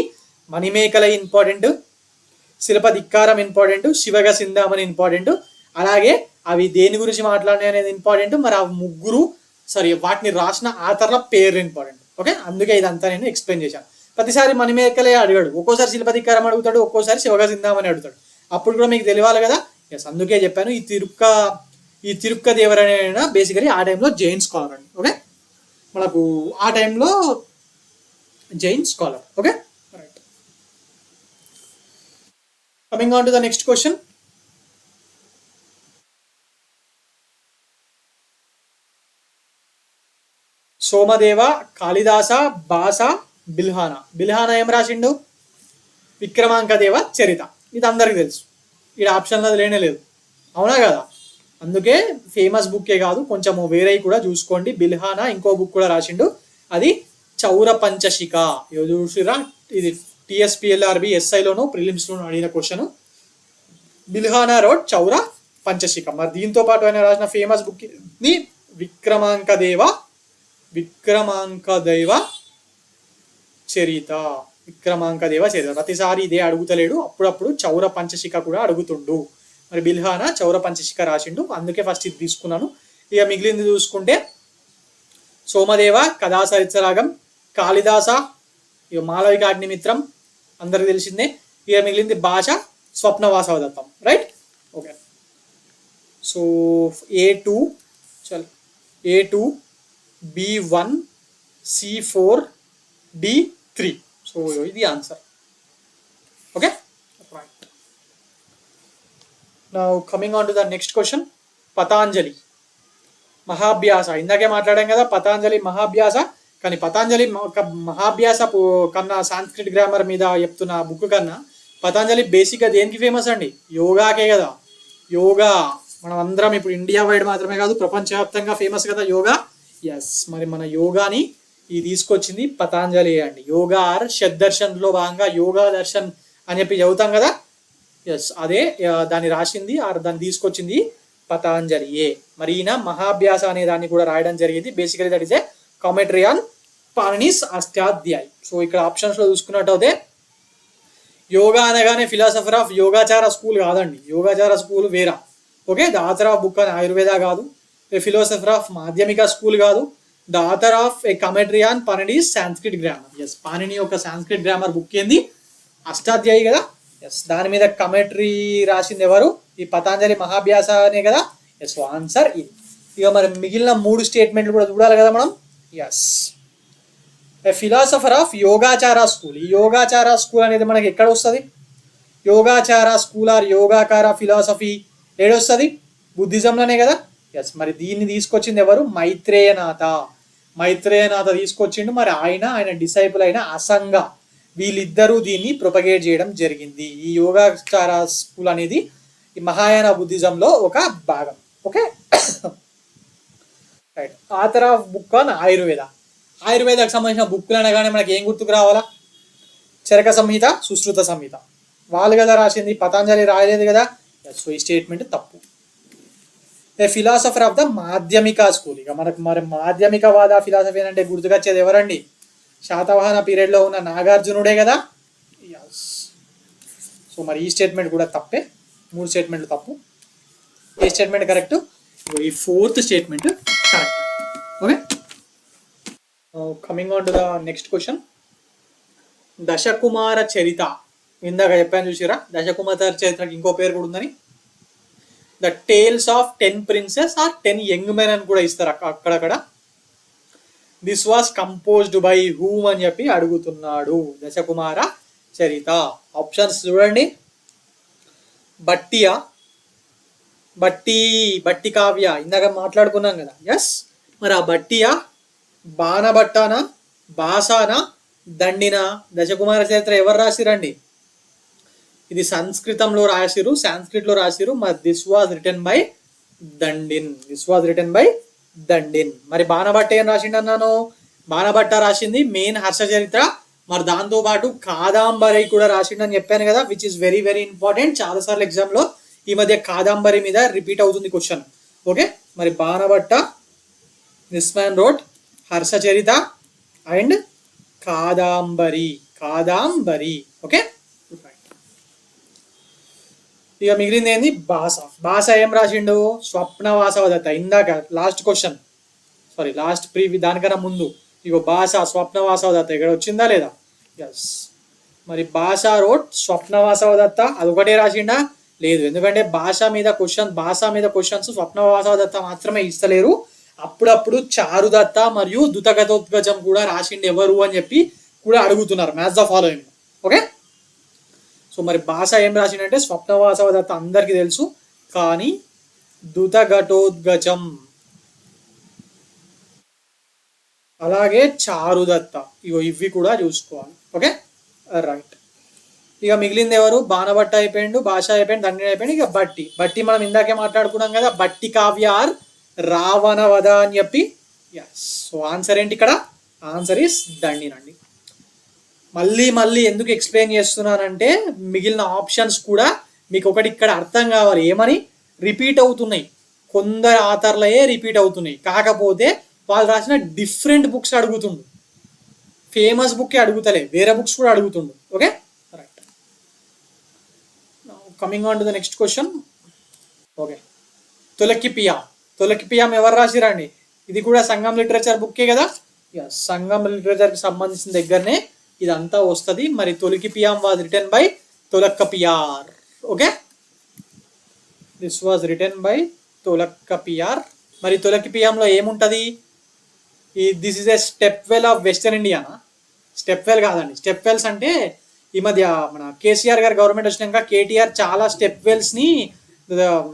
Manimekala important, శిల్పధిక్కారం important, శివగ సింధామణి important. అలాగే అవి దేని గురించి మాట్లాడినాయి అనేది ఇంపార్టెంట్. మరి ఆ వాటిని రాసిన ఆథర్ల పేరు ఇంపార్టెంట్. ఓకే, అందుకే ఇదంతా నేను ఎక్స్ప్లెయిన్ చేశాను. ప్రతిసారి మణిమేకలే అడిగాడు, ఒక్కోసారి శిల్పధిక్కారం అడుగుతాడు, ఒక్కోసారి శివగ సింధామణి అడుగుతాడు. అప్పుడు కూడా మీకు తెలియాలి కదా. ఎస్, అందుకే చెప్పాను ఈ తిరుక్క దేవరైన బేసికలీ ఆ టైంలో జైన్ స్కాలర్ అండి. ఓకే, మనకు ఆ టైంలో Jain scholar. Okay right. Coming on to the next question, Somadeva, Kalidasa, Bhasa, Bilhana ఏం రాసిండు? విక్రమాంకదేవ చరిత. ఇది అందరికి తెలుసు, ఇది ఆప్షన్లో లేనే లేదు, అవునా కదా. అందుకే ఫేమస్ బుక్కే కాదు, కొంచెము వేరే కూడా చూసుకోండి. బిల్హానా ఇంకో బుక్ కూడా రాసిండు, అది చౌర పంచశిక. చూసిరా, ఇది టిఎస్పిఎల్ఆర్బి ఎస్ఐలోను ప్రిలిమ్స్లోను అడిగిన క్వశ్చన్. బిల్హానా రోడ్ చౌర పంచశిక. మరి దీంతో పాటు ఆయన రాసిన ఫేమస్ బుక్ ని విక్రమాంకదేవ చరిత. ప్రతిసారి ఇదే అడుగుతలేడు, అప్పుడప్పుడు చౌర పంచశిక కూడా అడుగుతుండు. మరి బిల్హానా చౌర పంచశిక రాసిండు, అందుకే ఫస్ట్ ఇది తీసుకున్నాను. ఇక మిగిలింది చూసుకుంటే సోమదేవ కథాసరిత్సరాగం, కాళిదాస ఇక మాళవికాగ్నిమిత్రం అందరికి తెలిసిందే. ఇక మిగిలింది Bhasa Swapnavasavadattam. Right. Okay, so A2 B1 C4 D3. So ఇది answer. Okay right. Now coming on to the next question, Patanjali Mahabhashya. ఇందాకే మాట్లాడాం కదా పతాంజలి మహాభ్యాస. కానీ పతాంజలి మహాభ్యాస కన్నా సాంస్క్రిట్ గ్రామర్ మీద చెప్తున్న బుక్ కన్నా పతాంజలి బేసిక్గా దేనికి ఫేమస్ అండి? యోగాకే కదా. యోగా మనం అందరం ఇప్పుడు ఇండియా వైడ్ మాత్రమే కాదు ప్రపంచవ్యాప్తంగా ఫేమస్ కదా యోగా. ఎస్, మరి మన యోగాని ఇది తీసుకొచ్చింది పతాంజలి అండి. యోగా ఆర్ షడ్ దర్శన్లో భాగంగా యోగా దర్శన్ అని చెప్పి చదువుతాం కదా, ఎస్ అదే దాన్ని రాసింది ఆర్ దాన్ని తీసుకొచ్చింది పతాంజలి. మరి ఈయన మహాభ్యాస అనే దాన్ని కూడా రాయడం జరిగింది. Basically that is a commentary on Panini's Ashtadhyayi. So ఇక్కడ ఆప్షన్స్ లో చూసుకున్నట్టయితే యోగా అనగానే ఫిలాసఫర్ ఆఫ్ యోగాచార స్కూల్ కాదండి, యోగాచార స్కూల్ వేరా. Okay, the author of book అని ఆయుర్వేద కాదు, a philosopher of Madhyamika school కాదు, the author of a commentary on Panini's Sanskrit grammar. Yes, Panini యొక్క సాంస్క్రిట్ గ్రామర్ బుక్ ఏంది, అష్టాధ్యాయి కదా. ఎస్, దాని మీద కమెంటరీ రాసింది ఎవరు, ఈ పతాంజలి మహాభ్యాస అనే కదా. ఎస్, ఆన్సర్ ఇది. ఇక మరి మిగిలిన 3 స్టేట్మెంట్లు కూడా చూడాలి కదా మనం. Yes, a philosopher of Yogachara school. ఈ యోగాచార స్కూల్ అనేది మనకి ఎక్కడ వస్తుంది, Yogachara school or Yogakara philosophy ఏడొస్తుంది, బుద్ధిజంలోనే కదా. ఎస్, మరి దీన్ని తీసుకొచ్చింది ఎవరు, మైత్రేయనాథ. మైత్రేయనాథ తీసుకొచ్చిండు. మరి ఆయన డిసైపుల్ అయిన అసంగ, వీళ్ళిద్దరూ దీన్ని ప్రొపగేట్ చేయడం జరిగింది. ఈ యోగాచార స్కూల్ అనేది ఈ మహాయాన బుద్ధిజంలో ఒక భాగం. Okay right. Author of book on Ayurveda. ఆయుర్వేదకు సంబంధించిన బుక్లు అనగానే మనకి ఏం గుర్తుకు రావాలా, చరక సంహిత, సుశ్రుత సంహిత. వాళ్ళు కదా రాసింది, పతాంజలి రాయలేదు కదా. సో ఈ స్టేట్మెంట్ తప్పు. ఏ ఫిలాసఫర్ ఆఫ్ ద మాధ్యమిక స్కూల్. ఇక మనకు మరి మాధ్యమికవాద ఫిలాసఫీ అంటే గుర్తుకొచ్చేది ఎవరండి, శాతవాహన పీరియడ్లో ఉన్న నాగార్జునుడే కదా. సో మరి ఈ స్టేట్మెంట్ కూడా తప్పే, 3 స్టేట్మెంట్లు తప్పు. ఏ స్టేట్మెంట్ కరెక్ట్, ఈ 4th statement correct. Okay, coming on to the next question. Dashakumaracharita, ఇందాక చెప్పాను చూసిరా, దశకుమార చరిత్రకి ఇంకో పేరు కూడా ఉందని. The tales of 10 princes or 10 young men అని కూడా ఇస్తారు అక్కడక్కడ. This was composed by whom అని చెప్పి అడుగుతున్నాడు. దశకుమార చరిత ఆప్షన్స్ చూడండి. బట్టియా, బట్టి కావ్య, ఇందాక మాట్లాడుకున్నాం కదా. ఎస్, మరి ఆ బట్టియా, బాణభట్టానా, బాసానా, దండిన. దశకుమార చరిత్ర ఎవరు రాసిరండి, ఇది సంస్కృతంలో రాసిరు, సాంస్క్రిట్లో రాసిరు. మరి this was written by Dandin. This was written by Dandin. మరి బాణభట్ట ఏం రాసిండు అన్నాను, బాణభట్ట రాసింది మెయిన్ హర్ష చరిత్ర. మరి దాంతో పాటు కాదాంబరి కూడా రాసిండు అని చెప్పాను కదా, which is very very important. చాలాసార్లు ఎగ్జామ్లో ఈ మధ్య కాదాంబరి మీద రిపీట్ అవుతుంది క్వశ్చన్. ఓకే, మరి Banabhatta, this man wrote Harsha Charita and Kadambari. Okay, ఇక మిగిలింది ఏంది, భాష. భాష ఏం రాసిండు, స్వప్నవాసవదత్త. ఇందాక లాస్ట్ క్వశ్చన్, సారీ లాస్ట్ దానికన్నా ముందు ఇగో భాష స్వప్నవాసవదత్త ఇక్కడ వచ్చిందా లేదా. ఎస్, మరి భాష రోట్ స్వప్నవాసవదత్త. అదొకటే రాసిండా, లేదు. ఎందుకంటే భాష మీద క్వశ్చన్స్ స్వప్నవాసవదత్త మాత్రమే ఇస్తలేరు. అప్పుడప్పుడు చారుదత్త మరియు దుతగతోద్గజం కూడా రాసిండు ఎవరు అని చెప్పి కూడా అడుగుతున్నారు. Match the following. Okay, so మరి భాష ఏం రాసిండంటే స్వప్నవాసవదత్త అందరికీ తెలుసు, కానీ దుతఘటోద్గజం అలాగే చారుదత్త, ఇవి కూడా చూసుకోవాలి. Okay right. ఇక మిగిలింది ఎవరు, బాణభట్ట అయిపోయిండు, భాష అయిపోయింది, దండిని అయిపోయింది. ఇక బట్టి మనం ఇందాకే మాట్లాడుకున్నాం కదా, బట్టి కావ్య ఆర్ రావణ వధ అని చెప్పి. ఎస్, సో ఆన్సర్ ఏంటి ఇక్కడ, ఆన్సర్ ఇస్ దండినండి. మళ్ళీ ఎందుకు ఎక్స్ప్లెయిన్ చేస్తున్నానంటే మిగిలిన ఆప్షన్స్ కూడా మీకు ఒకటి ఇక్కడ అర్థం కావాలి. ఏమని రిపీట్ అవుతున్నాయి, కొందరు ఆథర్లయే రిపీట్ అవుతున్నాయి. కాకపోతే వాళ్ళు రాసిన డిఫరెంట్ బుక్స్ అడుగుతుండు, ఫేమస్ బుక్కే అడుగుతలే, వేరే బుక్స్ కూడా అడుగుతుండు. Okay right. Coming on to the next question. Okay, Tolkappiyam ఎవరు రాసిరండి, ఇది కూడా సంగం లిటరేచర్ బుక్కే కదా. సంగం లిటరేచర్కి సంబంధించిన దగ్గరనే ఇదంతా వస్తుంది. మరి Tolkappiyam was written by Tolkappiyar. Okay, this was written by Tolkappiyar. మరి తొలకిపియాంలో ఏముంటుంది, this is a step well of western ఇండియానా. స్టెప్ వెల్ కాదండి, స్టెప్ వెల్స్ అంటే ఈ మధ్య మన కేసీఆర్ గారు గవర్నమెంట్ వచ్చినాక కేటీఆర్ చాలా స్టెప్ వెల్స్ని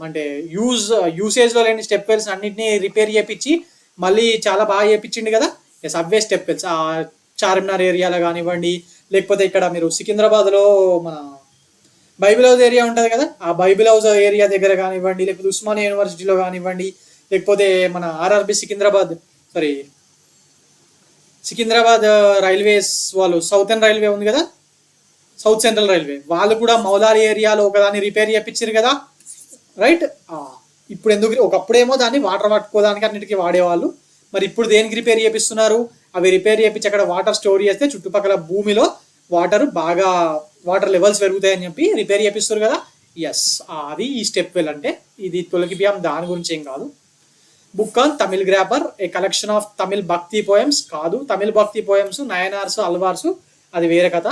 అంటే యూసేజ్లో లేని స్టెప్ వెల్స్ అన్నింటినీ రిపేర్ చేయించి మళ్ళీ చాలా బాగా చేయించిండు కదా. ఎస్, అవే స్టెప్ వెల్స్. చార్మినార్ ఏరియాలో కానివ్వండి, లేకపోతే ఇక్కడ మీరు సికింద్రాబాద్లో మన బైబిల్ హౌస్ ఏరియా ఉంటుంది కదా, ఆ బైబిల్ హౌస్ ఏరియా దగ్గర కానివ్వండి, లేకపోతే ఉస్మానియా యూనివర్సిటీలో కానివ్వండి, లేకపోతే మన ఆర్ఆర్బి సికింద్రాబాద్ సికింద్రాబాద్ రైల్వేస్ వాళ్ళు, సౌతర్న్ రైల్వే ఉంది కదా, సౌత్ సెంట్రల్ రైల్వే వాళ్ళు కూడా మౌలాలి ఏరియాలో ఒకదాన్ని రిపేర్ చేయించారు కదా, రైట్. ఇప్పుడు ఎందుకు, ఒకప్పుడేమో దాన్ని వాటర్ పట్టుకోవడానికి అన్నిటికీ వాడేవాళ్ళు, మరి ఇప్పుడు దేనికి రిపేర్ చేపిస్తున్నారు? అవి రిపేర్ చేయించి అక్కడ వాటర్ స్టోర్ చేస్తే చుట్టుపక్కల భూమిలో వాటర్ లెవెల్స్ పెరుగుతాయని చెప్పి రిపేర్ చేపిస్తారు కదా. ఎస్, అది ఈ స్టెప్ వెల్ అంటే. ఇది తొలగిపియం దాని గురించి ఏం కాదు. Book on Tamil grammar, A collection of Tamil భక్తి పోయమ్స్ కాదు. తమిళ్ భక్తి పోయమ్స్ నయనార్స్ అల్వార్స్ అది వేరే కథ.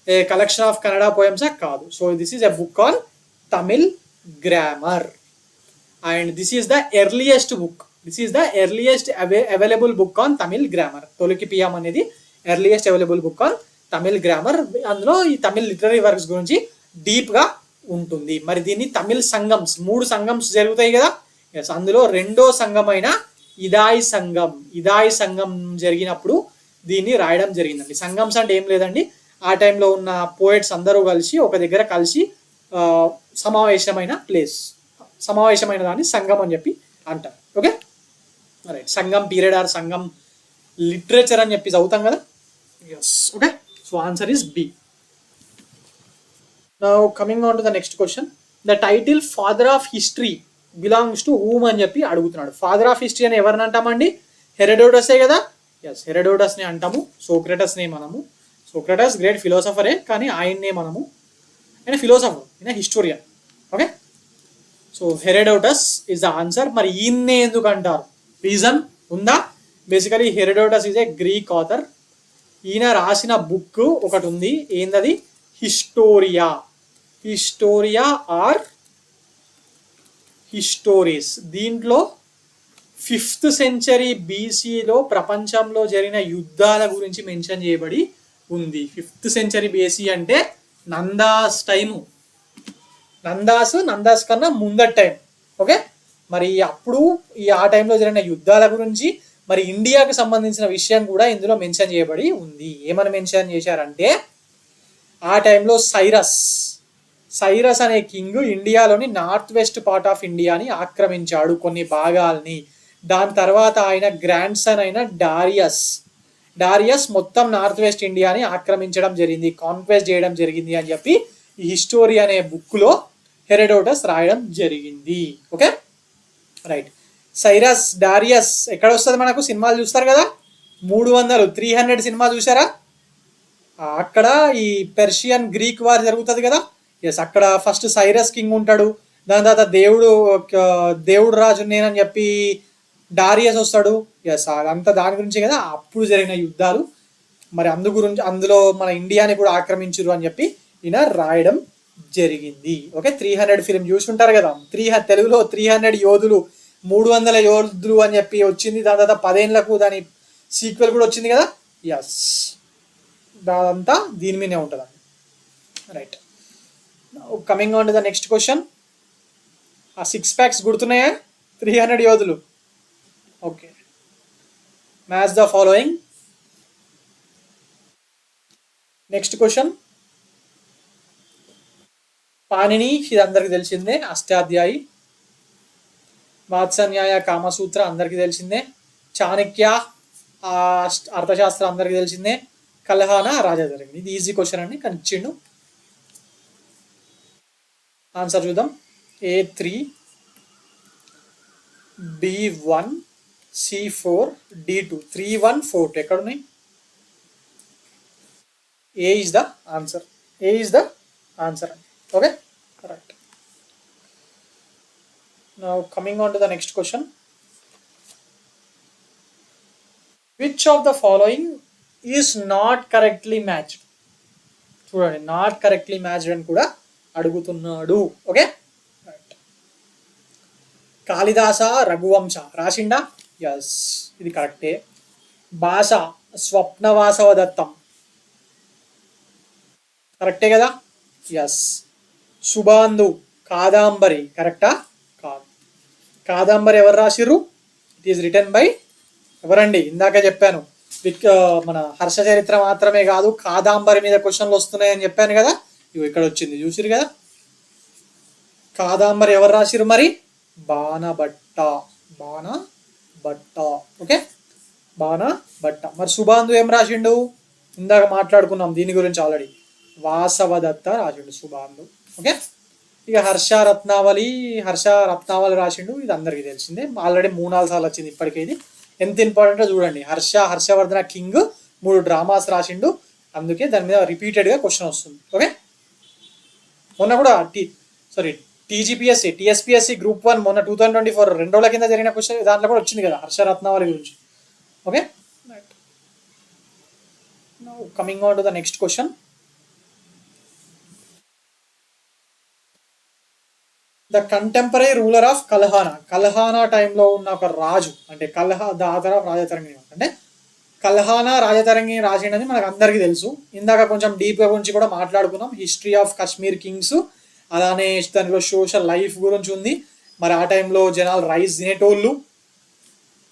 A collection of Kannada poems కాదు. So this is a book on Tamil grammar and this is the earliest book. This is the earliest available book on Tamil grammar. Tolkappiyam అనేది earliest available book on Tamil grammar. అందులో ఈ Tamil literary works గురించి డీప్గా ఉంటుంది. మరి దీన్ని తమిళ్ సంగమ్స్, 3 సంగమ్స్ జరుగుతాయి కదా. ఎస్, అందులో రెండో సంఘమైన ఇదాయి సంఘం జరిగినప్పుడు దీన్ని రాయడం జరిగిందండి. సంగమ్స్ అంటే ఏం లేదండి, ఆ టైంలో ఉన్న పోయిట్స్ అందరూ కలిసి ఒక దగ్గర కలిసి సమావేశమైన దాన్ని సంఘం అని చెప్పి అంటారు. Okay right. Sangam period or Sangam literature అని చెప్పి చదువుతాం కదా. Yes, okay. So answer is B. Now coming on to the next question. The title father of history belongs to whom అని చెప్పి అడుగుతున్నాడు. ఫాదర్ ఆఫ్ హిస్టరీ అని ఎవరిని అంటామండి? హెరోడోటసే కదా. ఎస్, హెరోడోటస్ని అంటాము. సోక్రటస్ని మనము, సోక్రటస్ గ్రేట్ ఫిలాసఫరే, కానీ ఆయన్నే మనము, ఆయన ఫిలాసఫర్, ఆయన historian. Okay, so Herodotus is the answer. మరి ఈయన్నే ఎందుకు అంటారు? రీజన్ ఉందా? Basically Herodotus is a Greek author. ఈయన రాసిన బుక్ ఒకటి ఉంది, ఏందది? Historia or Histories. దీంట్లో 5th సెంచరీ బీసీలో ప్రపంచంలో జరిగిన యుద్ధాల గురించి మెన్షన్ చేయబడి ఉంది. 5th సెంచరీ బీసీ అంటే నందాస్ టైము, నందాస్ కన్నా ముందటి టైం. ఓకే, మరి అప్పుడు ఆ టైంలో జరిగిన యుద్ధాల గురించి, మరి ఇండియాకు సంబంధించిన విషయం కూడా ఇందులో మెన్షన్ చేయబడి ఉంది. ఏమని మెన్షన్ చేశారంటే, ఆ టైంలో సైరస్ అనే కింగ్ ఇండియాలోని నార్త్ వెస్ట్ పార్ట్ ఆఫ్ ఇండియాని ఆక్రమించాడు, కొన్ని భాగాల్ని. దాని తర్వాత ఆయన గ్రాండ్ సన్ అయిన డారియస్ మొత్తం నార్త్ వెస్ట్ ఇండియాని ఆక్రమించడం జరిగింది, కాన్క్వెస్ట్ చేయడం జరిగింది అని చెప్పి ఈ హిస్టోరీ అనే బుక్లో హెరోడోటస్ రాయడం జరిగింది. Okay right. డారియస్ ఎక్కడ వస్తుంది మనకు? సినిమాలు చూస్తారు కదా, 300 సినిమా చూసారా? అక్కడ ఈ పెర్షియన్ గ్రీక్ వార్ జరుగుతుంది కదా. ఎస్, అక్కడ ఫస్ట్ సైరస్ కింగ్ ఉంటాడు, దాని తర్వాత దేవుడు రాజు నేనని చెప్పి డారియస్ వస్తాడు. ఎస్, అదంతా దాని గురించి కదా, అప్పుడు జరిగిన యుద్ధాలు. మరి అందులో మన ఇండియాని కూడా ఆక్రమించరు అని చెప్పి ఈయన రాయడం జరిగింది. ఓకే, 300 ఫిలిం చూసి ఉంటారు కదా, తెలుగులో 300 యోధులు, 300 యోధులు అని చెప్పి వచ్చింది. దాని తర్వాత 10 ఏళ్లకు దాని సీక్వెల్ కూడా వచ్చింది కదా. ఎస్, దాంతా దీని మీదే ఉంటుందండి. Right, coming on to the next question. ఆ 6 packs గుర్తున్నాయా? 300 యోధులు. Okay, match the following. Next question. Panini, ఇది అందరికి తెలిసిందే, అష్టాధ్యాయి. వాత్సన్యాయ కామసూత్ర అందరికి తెలిసిందే. చాణక్య అర్థశాస్త్రం అందరికి తెలిసిందే. కలహాన రాజా జరిగింది. ఇది ఈజీ క్వశ్చన్ అండి, కానీ ఇచ్చిండు. ఆన్సర్ చూద్దాం. A3 B1 C4 D2 3 1 4 2 ఎక్కడ ఉన్నాయి? A is the answer. Okay, correct. Now coming on to the next question. Which of the following is not correctly matched? చూడండి, నాట్ కరెక్ట్లీ మ్యాచ్డ్ అని కూడా అడుగుతున్నాడు. Okay right. కాళిదాస రఘువంశ రాసిండా? Yes, ఇది కరెక్టే. భాష స్వప్నవాసవ దత్తం, కరెక్టే కదా. ఎస్. శుభాంధు కాదాంబరి కరెక్టా? కాదు. కాదాంబరి ఎవరు రాసిర్రు? ఇట్ ఈస్ రిటర్న్ బై ఎవరండి? ఇందాక చెప్పాను, మన హర్ష చరిత్ర మాత్రమే కాదు, కాదాంబరి మీద క్వశ్చన్లు వస్తున్నాయని చెప్పాను కదా. ఇవి ఇక్కడ వచ్చింది, చూసిరు కదా. కాదాంబరి ఎవరు రాసిరు మరి? బాణభట్ట. ఓకే, బాణ భట్ట. మరి సుబాంధు ఏం రాసిండు? ఇందాక మాట్లాడుకున్నాం దీని గురించి ఆల్రెడీ. వాసవదత్త రాసిండు సుబాంధు. ఓకే. ఇక హర్ష రత్నావళి రాసిండు. ఇది అందరికీ తెలిసిందే, ఆల్రెడీ 3-4 సార్లు వచ్చింది ఇప్పటికే. ఇది ఎంత ఇంపార్టెంటో చూడండి. హర్షవర్ధన కింగ్ 3 డ్రామాస్ రాసిండు, అందుకే దాని మీద రిపీటెడ్గా క్వశ్చన్ వస్తుంది. ఓకే. మొన్న కూడా టీఎస్పీఎస్సీ గ్రూప్ 1 మొన్న 2024 2 రోజుల కింద జరిగిన క్వశ్చన్ దాంట్లో కూడా వచ్చింది కదా హర్ష రత్నావళి గురించి. Okay. Coming on to the next question. The contemporary ruler of Kalhana టైంలో ఉన్న ఒక రాజు, అంటే ద ఆథర్ ఆఫ్ రాజతరంగిణి, అంటే కల్హానా రాజతరంగిణి రాసిండని మనకు అందరికీ తెలుసు. ఇందాక కొంచెం డీప్గా గురించి కూడా మాట్లాడుకున్నాం, హిస్టరీ ఆఫ్ కాశ్మీర్ కింగ్స్, అలానే దానిలో సోషల్ లైఫ్ గురించి ఉంది. మరి ఆ టైంలో జనాలు రైస్ తినేటోళ్ళు,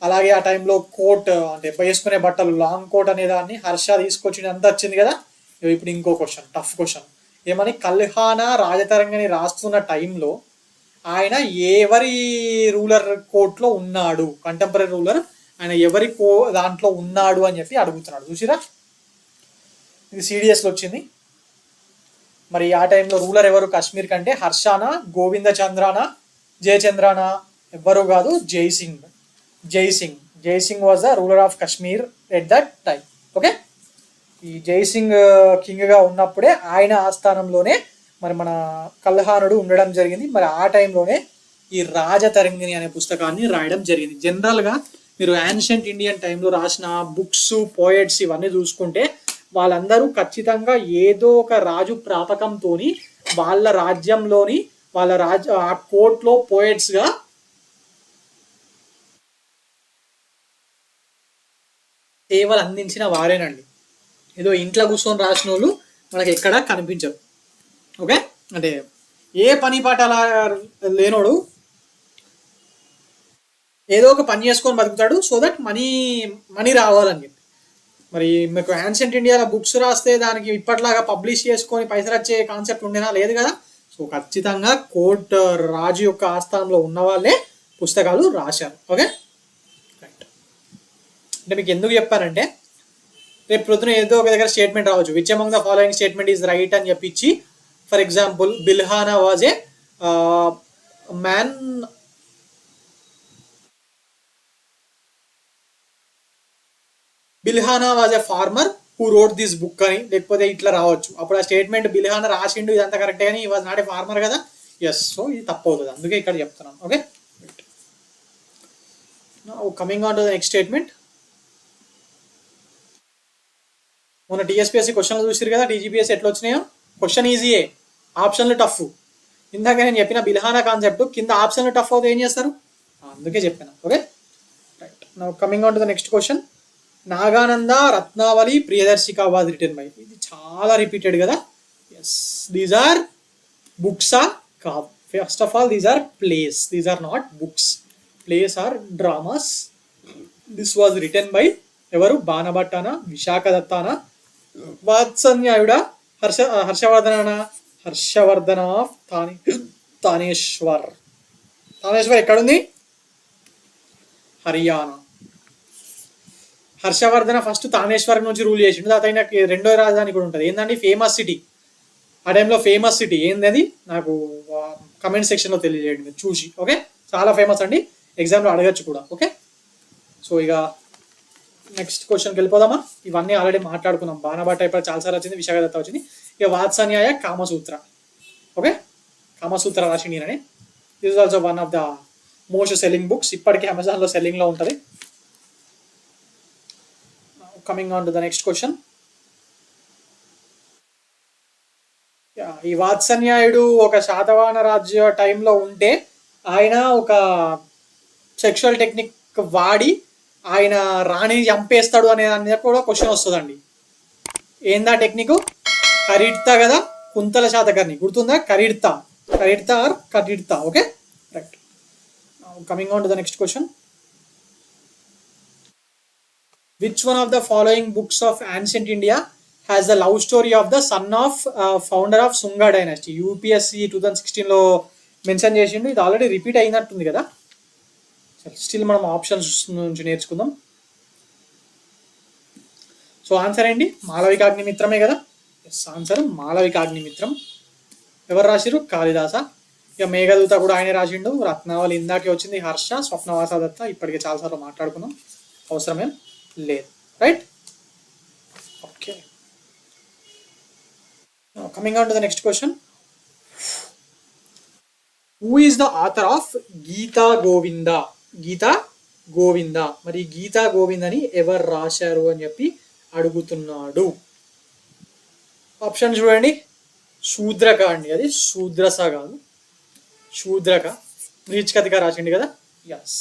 అలాగే ఆ టైంలో కోట్ అంటే వేసుకునే బట్టలు లాంగ్ కోట్ అనే దాన్ని హర్ష తీసుకొచ్చి అంతా వచ్చింది కదా. ఇప్పుడు ఇంకో క్వశ్చన్, టఫ్ క్వశ్చన్. ఏమని? కల్హానా రాజతరంగిణి రాస్తున్న టైంలో ఆయన ఎవరి రూలర్ కోర్ట్లో ఉన్నాడు, కంటెంపరీ రూలర్ ఆయన ఎవరి దాంట్లో ఉన్నాడు అని చెప్పి అడుగుతున్నాడు. చూసిరా, ఇది సిడిఎస్లో వచ్చింది. మరి ఆ టైంలో రూలర్ ఎవరు కాశ్మీర్ కంటే? హర్షానా, గోవింద చంద్రానా, జయచంద్రానా? ఎవ్వరు కాదు, Jaisingh was the ruler of Kashmir at that time. Okay. ఈ జైసింగ్ కింగ్గా ఉన్నప్పుడే ఆయన ఆస్థానంలోనే మరి మన కల్హానుడు ఉండడం జరిగింది. మరి ఆ టైంలోనే ఈ రాజతరంగిణి అనే పుస్తకాన్ని రాయడం జరిగింది. జనరల్గా మీరు యాన్షియంట్ ఇండియన్ టైంలో రాసిన బుక్స్, పోయట్స్ ఇవన్నీ చూసుకుంటే వాళ్ళందరూ ఖచ్చితంగా ఏదో ఒక రాజు ప్రాపకంతో వాళ్ళ రాజ్యంలోని ఆ కోర్ట్లో పోయట్స్గా సేవలు అందించిన వారేనండి. ఏదో ఇంట్లో కూర్చొని రాసిన వాళ్ళు మనకి ఎక్కడా కనిపించరు. ఓకే. అంటే ఏ పని పాట లేనోడు ఏదో ఒక పని చేసుకొని బతుకుతాడు, సో దట్ మనీ రావాలని చెప్పి. మరి మీకు యాన్షియంట్ ఇండియాలో బుక్స్ రాస్తే దానికి ఇప్పట్లాగా పబ్లిష్ చేసుకొని పైసలు వచ్చే కాన్సెప్ట్ ఉండేనా? లేదు కదా. సో ఖచ్చితంగా కోర్ట్ రాజు యొక్క ఆస్థానంలో ఉన్న వాళ్ళే పుస్తకాలు రాశారు. ఓకే. రైట్. అంటే మీకు ఎందుకు చెప్పానంటే రేపు ప్రొద్దున ఏదో ఒక దగ్గర స్టేట్మెంట్ రావచ్చు, which among the following statement is right అని చెప్పించి, for example Bilhana was a man, Bilhana was a farmer who wrote this book అని, లేకపోతే ఇట్లా రావచ్చు. అప్పుడు ఆ స్టేట్మెంట్ బిల్హానా రాసిండు ఇదంతా కరెక్టే కానీ ఈ వాజ్ నాట్ ఏ ఫార్మర్ కదా. ఎస్, సో ఇది తప్పు అవుతుంది, అందుకే ఇక్కడ చెప్తున్నాను. Okay. Coming on to the next statement. మొన్న టీఎస్పీఎస్సీ క్వశ్చన్లు చూసారు కదా, టీజీపీఎస్సీ ఎట్లా వచ్చినాయో. క్వశ్చన్ ఈజీయే, ఆప్షన్లు టఫ్. ఇందాక నేను చెప్పిన బిల్హానా కాన్సెప్ట్ కింద ఆప్షన్లు టఫ్ అవుతే ఏం చేస్తారు, అందుకే చెప్పాను. Okay. Right. Now coming on to the next question. Nagananda Ratnavali Priyadarshika was written by. ఇది చాలా రిపీటెడ్ కదా. Yes, these are books are కావ్. First of all these are plays, these are not books. Plays are dramas. This was written by ఎవరు? బాణభట్టానా, విశాఖ దత్తానా, వాత్సన్యాయుడ, Harshavardhana of Thaneshwar. Thaneshwar ఎక్కడుంది? హర్యానా. హర్షవర్ధన ఫస్ట్ తానేశ్వర్ నుంచి రూల్ చేసిండు, అతని రెండో రాజధాని కూడా ఉంటుంది. ఏంటండి? Famous city. ఆ టైంలో ఫేమస్ సిటీ ఏంది నాకు కమెంట్ సెక్షన్లో తెలియజేయండి మీరు చూసి. ఓకే. చాలా ఫేమస్ అండి, ఎగ్జామ్లో అడగచ్చు కూడా. ఓకే. సో ఇక నెక్స్ట్ క్వశ్చన్కి వెళ్ళిపోదామా? ఇవన్నీ ఆల్రెడీ మాట్లాడుకున్నాం. బాణభట్ట ఇప్పుడు చాలాసార్లు వచ్చింది, విశాఖదత్త వచ్చింది. ఇక వాత్సన్యాయ కామసూత్ర. ఓకే. కామసూత్ర రాసిండి అని. This is also one of the most selling books, ఇప్పటికీ అమెజాన్లో సెల్లింగ్లో ఉంటుంది. Coming on to the next question. ఈ వాత్సన్యాయుడు ఒక శాతవాహన రాజ్య టైంలో ఉంటే ఆయన ఒక సెక్షువల్ టెక్నిక్ వాడి ఆయన రాణిని చంపేస్తాడు అనే దాని మీద కూడా క్వశ్చన్ వస్తుందండి. ఏందా టెక్నిక్? కరిడ్తా కదా, కుంతల శాతకర్ణి గుర్తుందా? కరిడ్తా ఆర్ కరిడ్తా. Okay. Right. Coming on to the next question. Which one of the following books of ancient India has the love story of the son of founder of Sunga dynasty? UPSC 2016లో mention చేసిండు. ఇది already repeat అయినట్టుంది కదా. Still మనం options నుంచి నేర్చుకుందాం. So answer ఏంటి? మాళవికాగ్నిమిత్రమే కదా. Yes, answer Malavikagnimitram. ఎవరు రాసిరు? కాళిదాస. ఇక మేఘదూత కూడా ఆయనే రాసిండు. రత్నావళి ఇందాకే వచ్చింది, హర్ష, స్వప్నవాస దత్త. ఇప్పటికే చాలాసార్లు మాట్లాడుకున్నాం, అవసరమేం లేదు. Right, okay. Coming on to the next question. Who is the author of Gita Govinda? Gita Govinda, మరి గీతా గోవింద అని ఎవరు రాశారు అని చెప్పి అడుగుతున్నాడు. ఆప్షన్ చూడండి. శూద్రక అండి, అది శూద్రస కాదు, శూద్రక. నీచ్కతిక రాసిండి కదా. ఎస్.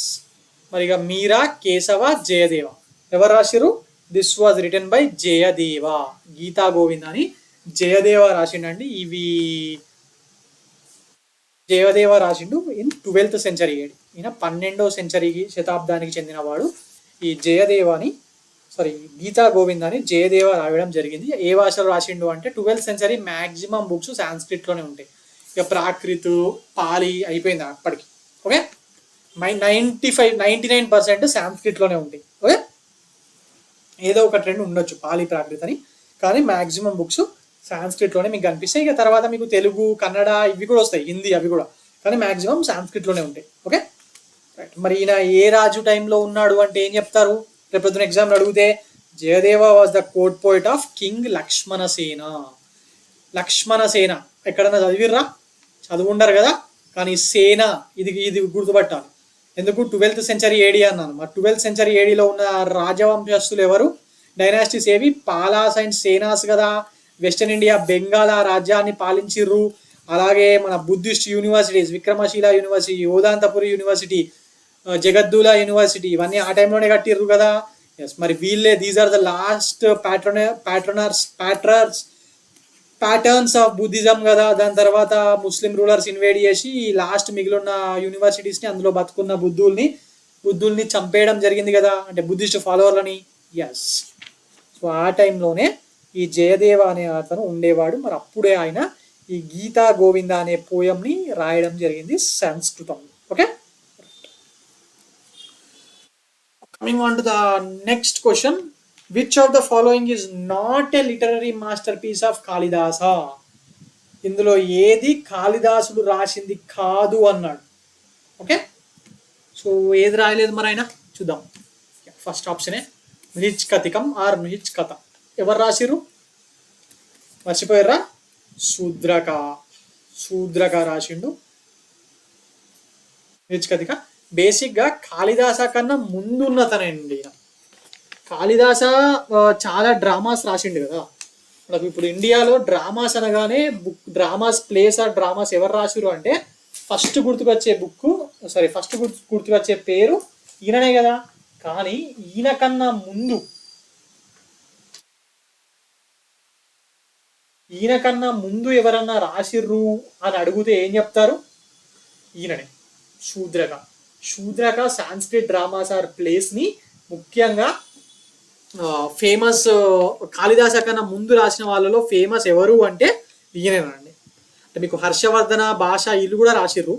మరి ఇక మీరా, కేశవ, జయదేవ ఎవరు రాసిరు? This was written by Jayadeva. Gita Govinda అని జయదేవ రాసిండండి. ఇవి జయదేవ రాసిండు ఇన్ 12th century. ఈయన 12వ సెంచరీకి శతాబ్దానికి చెందినవాడు. ఈ జయదేవాని గీతా గోవింద అని జయదేవ రాయడం జరిగింది. ఏ భాషలో రాసిండు అంటే 12th century మ్యాక్సిమం బుక్స్ సాంస్క్రిట్లోనే ఉంటాయి. ఇక ప్రాకృత్, పాలి అయిపోయింది అప్పటికి. ఓకే, 99% సాంస్క్రిట్లోనే ఉంటాయి. ఓకే, ఏదో ఒక ట్రెండ్ ఉండొచ్చు పాలి, ప్రాకృత్ అని, కానీ మ్యాక్సిమం బుక్స్ సాంస్క్రిట్లోనే మీకు కనిపిస్తాయి. ఇక తర్వాత మీకు తెలుగు, కన్నడ ఇవి కూడా వస్తాయి, హిందీ అవి కూడా, కానీ మ్యాక్సిమం సాంస్క్రిట్లోనే ఉంటాయి. Okay, right. మరి ఈయన ఏ రాజు టైంలో ఉన్నాడు అంటే ఏం చెప్తారు? రేపు ఎగ్జామ్ అడిగితే Jayadeva was the court poet of king Lakshmanasena. Lakshmanasena ఎక్కడన్నా చదివిర్రా? చదువుండరు కదా, కానీ సేన ఇది గుర్తుపట్టాలి. ఎందుకు 12th century AD అన్నాను? మరి 12th century ADలో ఉన్న రాజవంశస్థులు ఎవరు? డైనాసిటీస్ ఏవి? పాలాస్ అండ్ సేనాస్ కదా. వెస్టర్న్ ఇండియా, బెంగాల్ రాజ్యాన్ని పాలించిర్రు. అలాగే మన Buddhist universities, Vikramashila university, Odantapuri university, Jagaddala university, ఇవన్నీ ఆ టైంలోనే కట్టిర్రు కదా. ఎస్, మరి వీళ్ళే these are the last patterns of Buddhism కదా. దాని తర్వాత ముస్లిం రూలర్స్ ఇన్వేడ్ చేసి లాస్ట్ మిగిలిన యూనివర్సిటీస్ని, అందులో బతుకున్న బుద్ధుల్ని చంపేయడం జరిగింది కదా, అంటే బుద్ధిస్ట్ ఫాలోవర్లని. ఎస్, సో ఆ టైంలోనే ఈ జయదేవ అనే అతను ఉండేవాడు. మరి అప్పుడే ఆయన ఈ గీతా గోవింద అనే పోయంని రాయడం జరిగింది సంస్కృతం. Okay, coming on to the next question. Which of the following is not a literary masterpiece of Kalidasa? ఇందులో ఏది కాళిదాసుడు రాసింది కాదు అన్నాడు. ఓకే, సో ఏది రాయలేదు మరి ఆయన? చూద్దాం. ఫస్ట్ ఆప్షనే నీచ్కతికం ఆర్ నీచ్కథ. ఎవరు రాసిరు? మర్చిపోయారా? శూద్రక రాసిండు నీచ్కతిక. బేసిక్గా కాళిదాస కన్నా ముందున్నతనండి. కాళిదాస చాలా డ్రామాస్ రాసిండు కదా. మనకు ఇప్పుడు ఇండియాలో డ్రామాస్ అనగానే డ్రామాస్ ప్లేస్ ఆర్ డ్రామాస్ ఎవరు రాసిరు అంటే ఫస్ట్ గుర్తుకొచ్చే పేరు ఈయననే కదా. కానీ ఈయన కన్నా ముందు ఎవరన్నా రాసిర్రు అని అడిగితే ఏం చెప్తారు? ఈయననే, శూద్రక సాంస్క్రిట్ డ్రామాస్ ఆర్ ప్లేస్ని ముఖ్యంగా ఫేమస్. కాళిదాస కన్నా ముందు రాసిన వాళ్ళలో ఫేమస్ ఎవరు అంటే ఈయనేనండి. అంటే మీకు హర్షవర్ధన, భాష వీళ్ళు కూడా రాసిర్రు,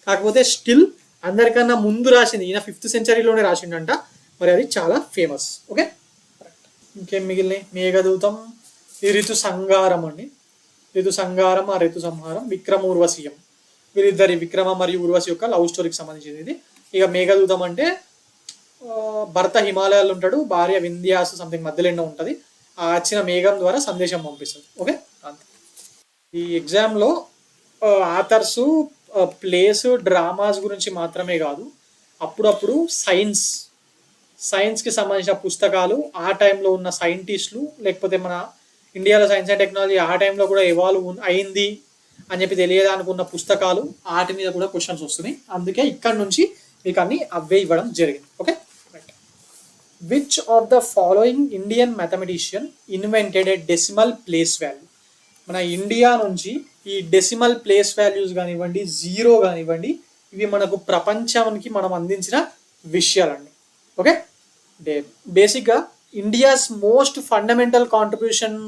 కాకపోతే స్టిల్ అందరికన్నా ముందు రాసింది ఈయన 5th centuryలోనే రాసిండంట. మరి అది చాలా ఫేమస్. ఓకే, ఇంకేం మిగిలినాయి? మేఘదూతం, ఈ ఋతు సంహారం అండి. ఋతు సంహారం ఆ ఋతు సంహారం, విక్రమూర్వశీయం, వీరిద్దరి విక్రమ మరియు ఉర్వశి యొక్క లవ్ స్టోరీకి సంబంధించింది ఇది. ఇక మేఘదూతం అంటే భర్త హిమాలయాల్లో ఉంటాడు, భార్య వింధ్యాసు సంథింగ్ మధ్యలో ఎన్నో ఉంటుంది. ఆ వచ్చిన మేఘం ద్వారా సందేశం పంపిస్తుంది. ఓకే, అంతే. ఈ ఎగ్జామ్లో ఆథర్స్, ప్లేస్, డ్రామాస్ గురించి మాత్రమే కాదు, అప్పుడప్పుడు సైన్స్కి సంబంధించిన పుస్తకాలు, ఆ టైంలో ఉన్న సైంటిస్టులు, లేకపోతే మన ఇండియాలో సైన్స్ అండ్ టెక్నాలజీ ఆ టైంలో కూడా ఎవాల్వ్ అయింది అని చెప్పి తెలియదనుకున్న పుస్తకాలు, వాటి మీద కూడా క్వశ్చన్స్ వస్తున్నాయి. అందుకే ఇక్కడ నుంచి మీకు అన్ని అవే ఇవ్వడం జరిగింది. Okay, right. Which of the following Indian mathematician invented A decimal place value? మన ఇండియా నుంచి ఈ డెసిమల్ ప్లేస్ వాల్యూస్ కానివ్వండి, జీరో కానివ్వండి, ఇవి మనకు ప్రపంచానికి మనం అందించిన విషయాలండి. ఓకే, బేసిక్గా India's most fundamental contribution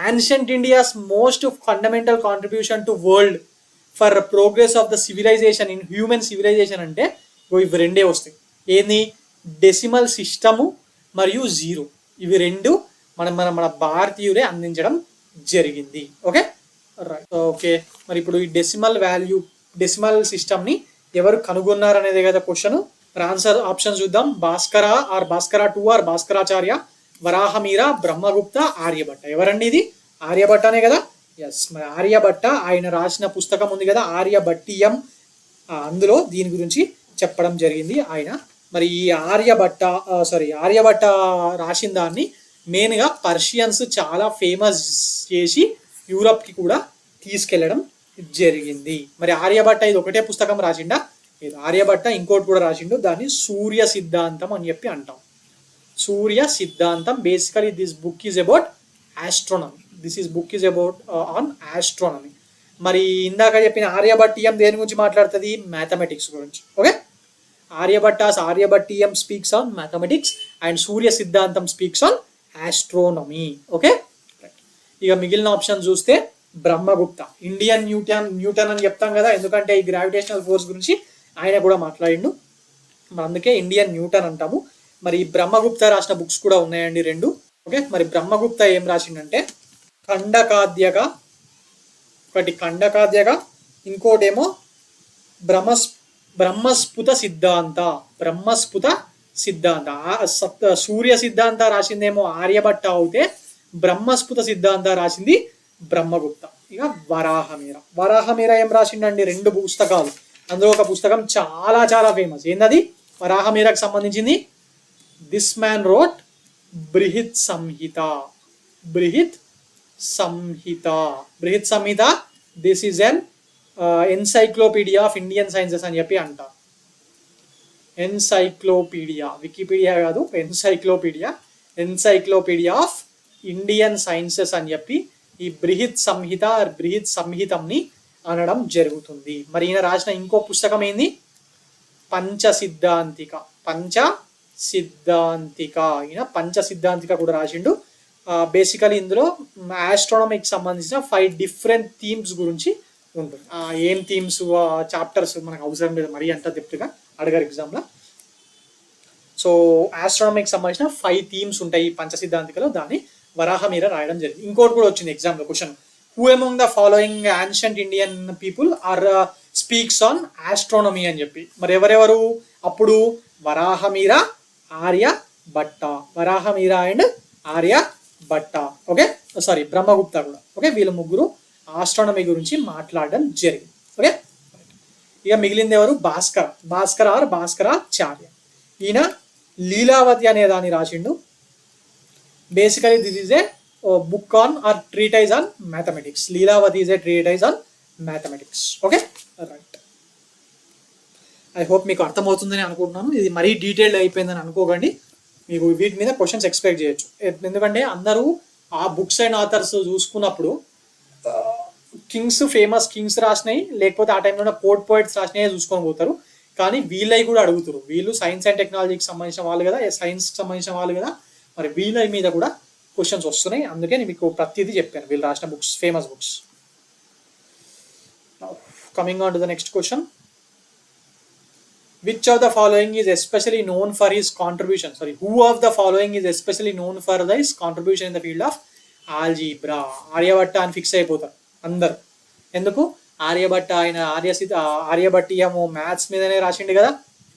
ancient India's most fundamental contribution to world for progress of the civilization in human civilization అంటే ఇవి రెండే వస్తాయి. ఏంది? డెసిమల్ సిస్టము మరియు జీరో. ఇవి రెండు మన మన మన భారతీయులే అందించడం జరిగింది. Okay right. ఓకే మరి ఇప్పుడు ఈ డెసిమల్ సిస్టమ్ని ఎవరు కనుగొన్నారు అనేది కదా క్వశ్చన్. ఆన్సర్ ఆప్షన్ చూద్దాం. Bhaskara or Bhaskara 2 or Bhaskaracharya, Varahamihira, Brahmagupta, Aryabhata. ఎవరండి ఇది? ఆర్యభట్టనే కదా. ఎస్, మరి ఆర్యభట్ట ఆయన రాసిన పుస్తకం ఉంది కదా ఆర్యభట్టీయం, అందులో దీని గురించి చెప్పడం జరిగింది ఆయన. మరి ఈ ఆర్యభట్ట రాసిన దాన్ని మెయిన్గా పర్షియన్స్ చాలా ఫేమస్ చేసి యూరప్కి కూడా తీసుకెళ్లడం జరిగింది. మరి ఆర్యభట్ట ఇది ఒకటే పుస్తకం రాసిండా? లేదు, ఆర్యభట్ట ఇంకోటి కూడా రాసిండు. దాన్ని సూర్య సిద్ధాంతం అని చెప్పి అంటాం. Surya Siddhanta. Basically this book is about astronomy. Book is about on astronomy. మరి ఇందాక చెప్పిన ఆర్యభట్టీయం దేని గురించి మాట్లాడుతుంది? మ్యాథమెటిక్స్ గురించి. Okay, Aryabhatiyam speaks on mathematics and Surya Siddhanta speaks on astronomy. Okay, ఇక మిగిలిన ఆప్షన్ చూస్తే బ్రహ్మగుప్త, ఇండియన్ న్యూటన్ అని చెప్తాం కదా, ఎందుకంటే ఈ గ్రావిటేషనల్ ఫోర్స్ గురించి ఆయన కూడా మాట్లాడిండు, అందుకే ఇండియన్ న్యూటన్ అంటాము. మరి బ్రహ్మగుప్త రాసిన బుక్స్ కూడా ఉన్నాయండి 2. ఓకే, మరి బ్రహ్మగుప్త ఏం రాసిండంటే ఒకటి ఖండకాద్యక, ఇంకోటేమో బ్రహ్మస్ఫుత సిద్ధాంత. సూర్య సిద్ధాంత రాసిందేమో ఆర్యభట్ట అవుతే బ్రహ్మస్ఫుత సిద్ధాంత రాసింది బ్రహ్మగుప్త. ఇక వరాహమీర ఏం రాసిండండి? 2 పుస్తకాలు. అందులో ఒక పుస్తకం చాలా చాలా ఫేమస్. ఏందది? వరాహమీరకు సంబంధించింది. This man wrote Brihat Samhita. This is an encyclopedia of Indian sciences అని చెప్పి అంట. ఎన్సైక్లోపీడియా, వికీపీడియా కాదు, ఎన్సైక్లోపీడియా ఆఫ్ ఇండియన్ సైన్సెస్ అని చెప్పి ఈ బృహత్ సంహితంని అనడం జరుగుతుంది. మరి ఈయన రాసిన ఇంకో పుస్తకం ఏంది? పంచసిద్ధాంతిక. ఈయన పంచసిద్ధాంతిక కూడా రాసిండు. బేసికలీ ఇందులో ఆస్ట్రానమీకి సంబంధించిన 5 డిఫరెంట్ థీమ్స్ గురించి ఉంటుంది. ఏం థీమ్స్, చాప్టర్స్ మనకు అవసరం లేదు మరి అంత డెప్త్గా అడగారు ఎగ్జామ్లో. సో ఆస్ట్రానమీకి సంబంధించిన 5 థీమ్స్ ఉంటాయి ఈ పంచసిద్ధాంతికలో. దాన్ని వరాహమీర రాయడం జరిగింది. ఇంకోటి కూడా వచ్చింది ఎగ్జామ్లో question. Who among the following ancient Indian people are speaks on astronomy అని చెప్పి. మరి ఎవరెవరు అప్పుడు? Varahamihira and Aryabhata. Okay, sorry Brahmagupta కూడా. ఓకే, వీళ్ళ ముగ్గురు ఆస్ట్రానమీ గురించి మాట్లాడడం జరిగింది. ఓకే, ఇక మిగిలింది ఎవరు? భాస్కరాచార్య. ఈయన లీలావతి అనే దాన్ని రాసిండు. Basically this is a book on or treatise on mathematics. Lilavati is a treatise on mathematics. Okay right. I hope మీకు అర్థమవుతుందని అనుకుంటున్నాను. ఇది మరీ డీటెయిల్డ్ అయిపోయిందని అనుకోకండి. మీకు వీటి మీద క్వశ్చన్స్ ఎక్స్పెక్ట్ చేయొచ్చు. ఎందుకంటే అందరూ ఆ బుక్స్ అండ్ ఆథర్స్ చూసుకున్నప్పుడు ఫేమస్ కింగ్స్ రాసినాయి, లేకపోతే ఆ టైంలో పోయిట్స్ రాసినాయి చూసుకొని పోతారు. కానీ వీళ్ళవి కూడా అడుగుతారు. వీళ్ళు సైన్స్ అండ్ టెక్నాలజీకి సంబంధించిన వాళ్ళు కదా, సైన్స్కి సంబంధించిన వాళ్ళు కదా, మరి వీళ్ళ మీద కూడా క్వశ్చన్స్ వస్తున్నాయి. అందుకే నేను మీకు ప్రతిదీ చెప్పాను వీళ్ళు రాసిన books, famous books. Coming on to the next question. Which of the following is especially known for his contribution? Who of the following is especially known for his contribution in the field of algebra? Aryabhatta అని fix అయిపోతారు అందరు. ఎందుకు? ఆర్యభట్ట ఆయన ఆర్యభట్టీయము maths మీదనే రాసిండు కదా,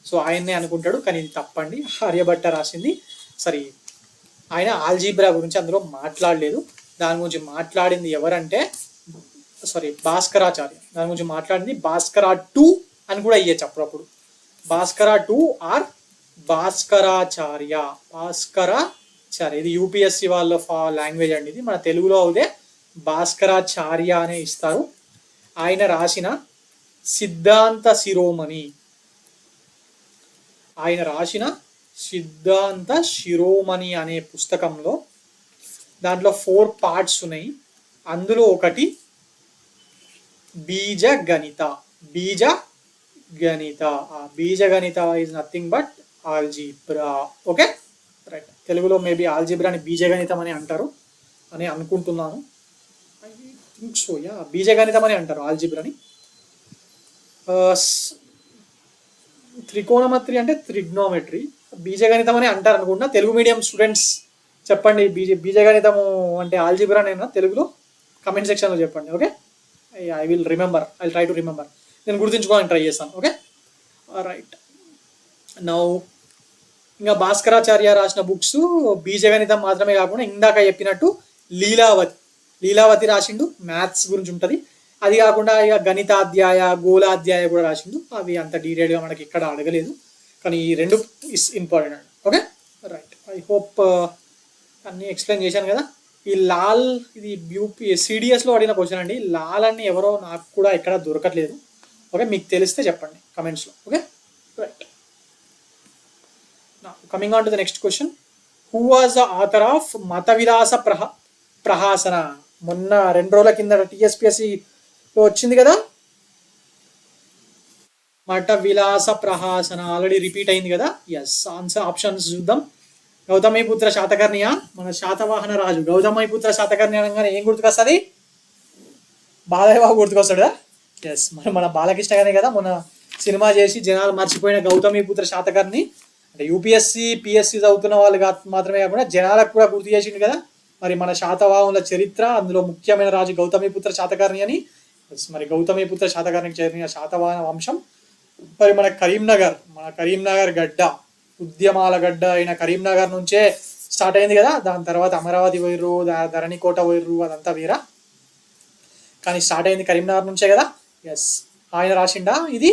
so ఆయన్నే అనుకుంటాడు. కానీ ఇది తప్పండి. ఆర్యభట్ట రాసింది సరే, ఆయన ఆల్జీబ్రా గురించి అందులో మాట్లాడలేదు. దాని గురించి మాట్లాడింది ఎవరంటే భాస్కరాచార్య. దాని గురించి మాట్లాడింది భాస్కర 2 అని కూడా ఇయ్యచ్చు అప్పుడప్పుడు. భాస్కర 2 ఆర్ భాస్కరాచార్య. ఇది యూపీఎస్సి వాళ్ళ లాంగ్వేజ్ అండి. ఇది మన తెలుగులో అవుతే భాస్కరాచార్య అనే ఇస్తారు. ఆయన రాసిన సిద్ధాంత శిరోమణి అనే పుస్తకంలో దాంట్లో 4 పార్ట్స్ ఉన్నాయి. అందులో ఒకటి బీజగణిత. బీజగణిత is nothing but algebra. Okay right. తెలుగులో మేబీ ఆల్జీబ్రాని బీజగణితం అని అంటారు అని అనుకుంటున్నాను. ఐ థింక్ సో, యా, బీజగణితం అని అంటారు ఆల్జీబ్రాని. త్రికోణమితి అంటే త్రిగ్నోమెట్రీ, బీజగణితం అని అంటారు అనుకుంటున్నా. తెలుగు మీడియం స్టూడెంట్స్ చెప్పండి. బీజగణితము అంటే ఆల్జిబ్రానేనా తెలుగులో? కమెంట్ సెక్షన్లో చెప్పండి. Okay, I will remember, I try to remember. నేను గుర్తుంచుకోవాలని ట్రై చేస్తాను. Okay, right. నౌ ఇంకా భాస్కరాచార్య రాసిన బుక్స్ బీజగణితం మాత్రమే కాకుండా ఇందాక చెప్పినట్టు లీలావతి రాసిండు, మ్యాథ్స్ గురించి ఉంటుంది. అది కాకుండా ఇక గణితాధ్యాయ, గోళాధ్యాయ కూడా రాసిండు. అవి అంత డీటెయిల్గా మనకి ఇక్కడ అడగలేదు, కానీ ఈ రెండు ఇస్ ఇంపార్టెంట్ అండి. Okay, right. ఐ హోప్ అన్నీ ఎక్స్ప్లెయిన్ చేశాను కదా. ఈ లాల్, ఇది సిడిఎస్లో అడిగిన క్వశ్చన్ అండి. లాల్ అని ఎవరో నాకు కూడా ఎక్కడ దొరకట్లేదు. ఓకే, మీకు తెలిస్తే చెప్పండి కమెంట్స్లో. Okay, right. Coming on to the next question. Who was the author of Matta Vilasa ప్రహాసన? మొన్న 2 రోజుల కింద టీఎస్పిఎస్సిలో వచ్చింది కదా, మత విలాస ప్రహాసన ఆల్రెడీ రిపీట్ అయింది కదా. ఎస్, ఆన్సర్ ఆప్షన్స్ చూద్దాం. గౌతమిపుత్ర శాతకర్ణియ, మన శాతవాహన రాజు గౌతమిపుత్ర శాతకర్ణి అనగానే ఏం గుర్తుకొస్తుంది? బాలయ్య బాబు గుర్తుకొస్తాడు. ఎస్, మన బాలకృష్ణ గానే కదా మొన్న సినిమా చేసి జనాలు మర్చిపోయిన గౌతమిపుత్ర శాతకర్ణి. అంటే యూపీఎస్సి, పిఎస్సి చదువుతున్న వాళ్ళు మాత్రమే కాకుండా జనాలకు కూడా గుర్తు చేసిండు కదా. మరి మన శాతవాహనుల చరిత్ర, అందులో ముఖ్యమైన రాజు గౌతమిపుత్ర శాతకర్ణి అని. మరి గౌతమిపుత్ర శాతకర్ణికి చేరిన శాతవాహన వంశం. మరి మన కరీంనగర్ గడ్డ, ఉద్యమాల గడ్డ అయిన కరీంనగర్ నుంచే స్టార్ట్ అయింది కదా. దాని తర్వాత అమరావతి పోయిర్రు, ధరణికోట పోయిర్రు, అదంతా వేరా, కానీ స్టార్ట్ అయింది కరీంనగర్ నుంచే కదా. ఎస్, ఆయన రాసిండా ఇది?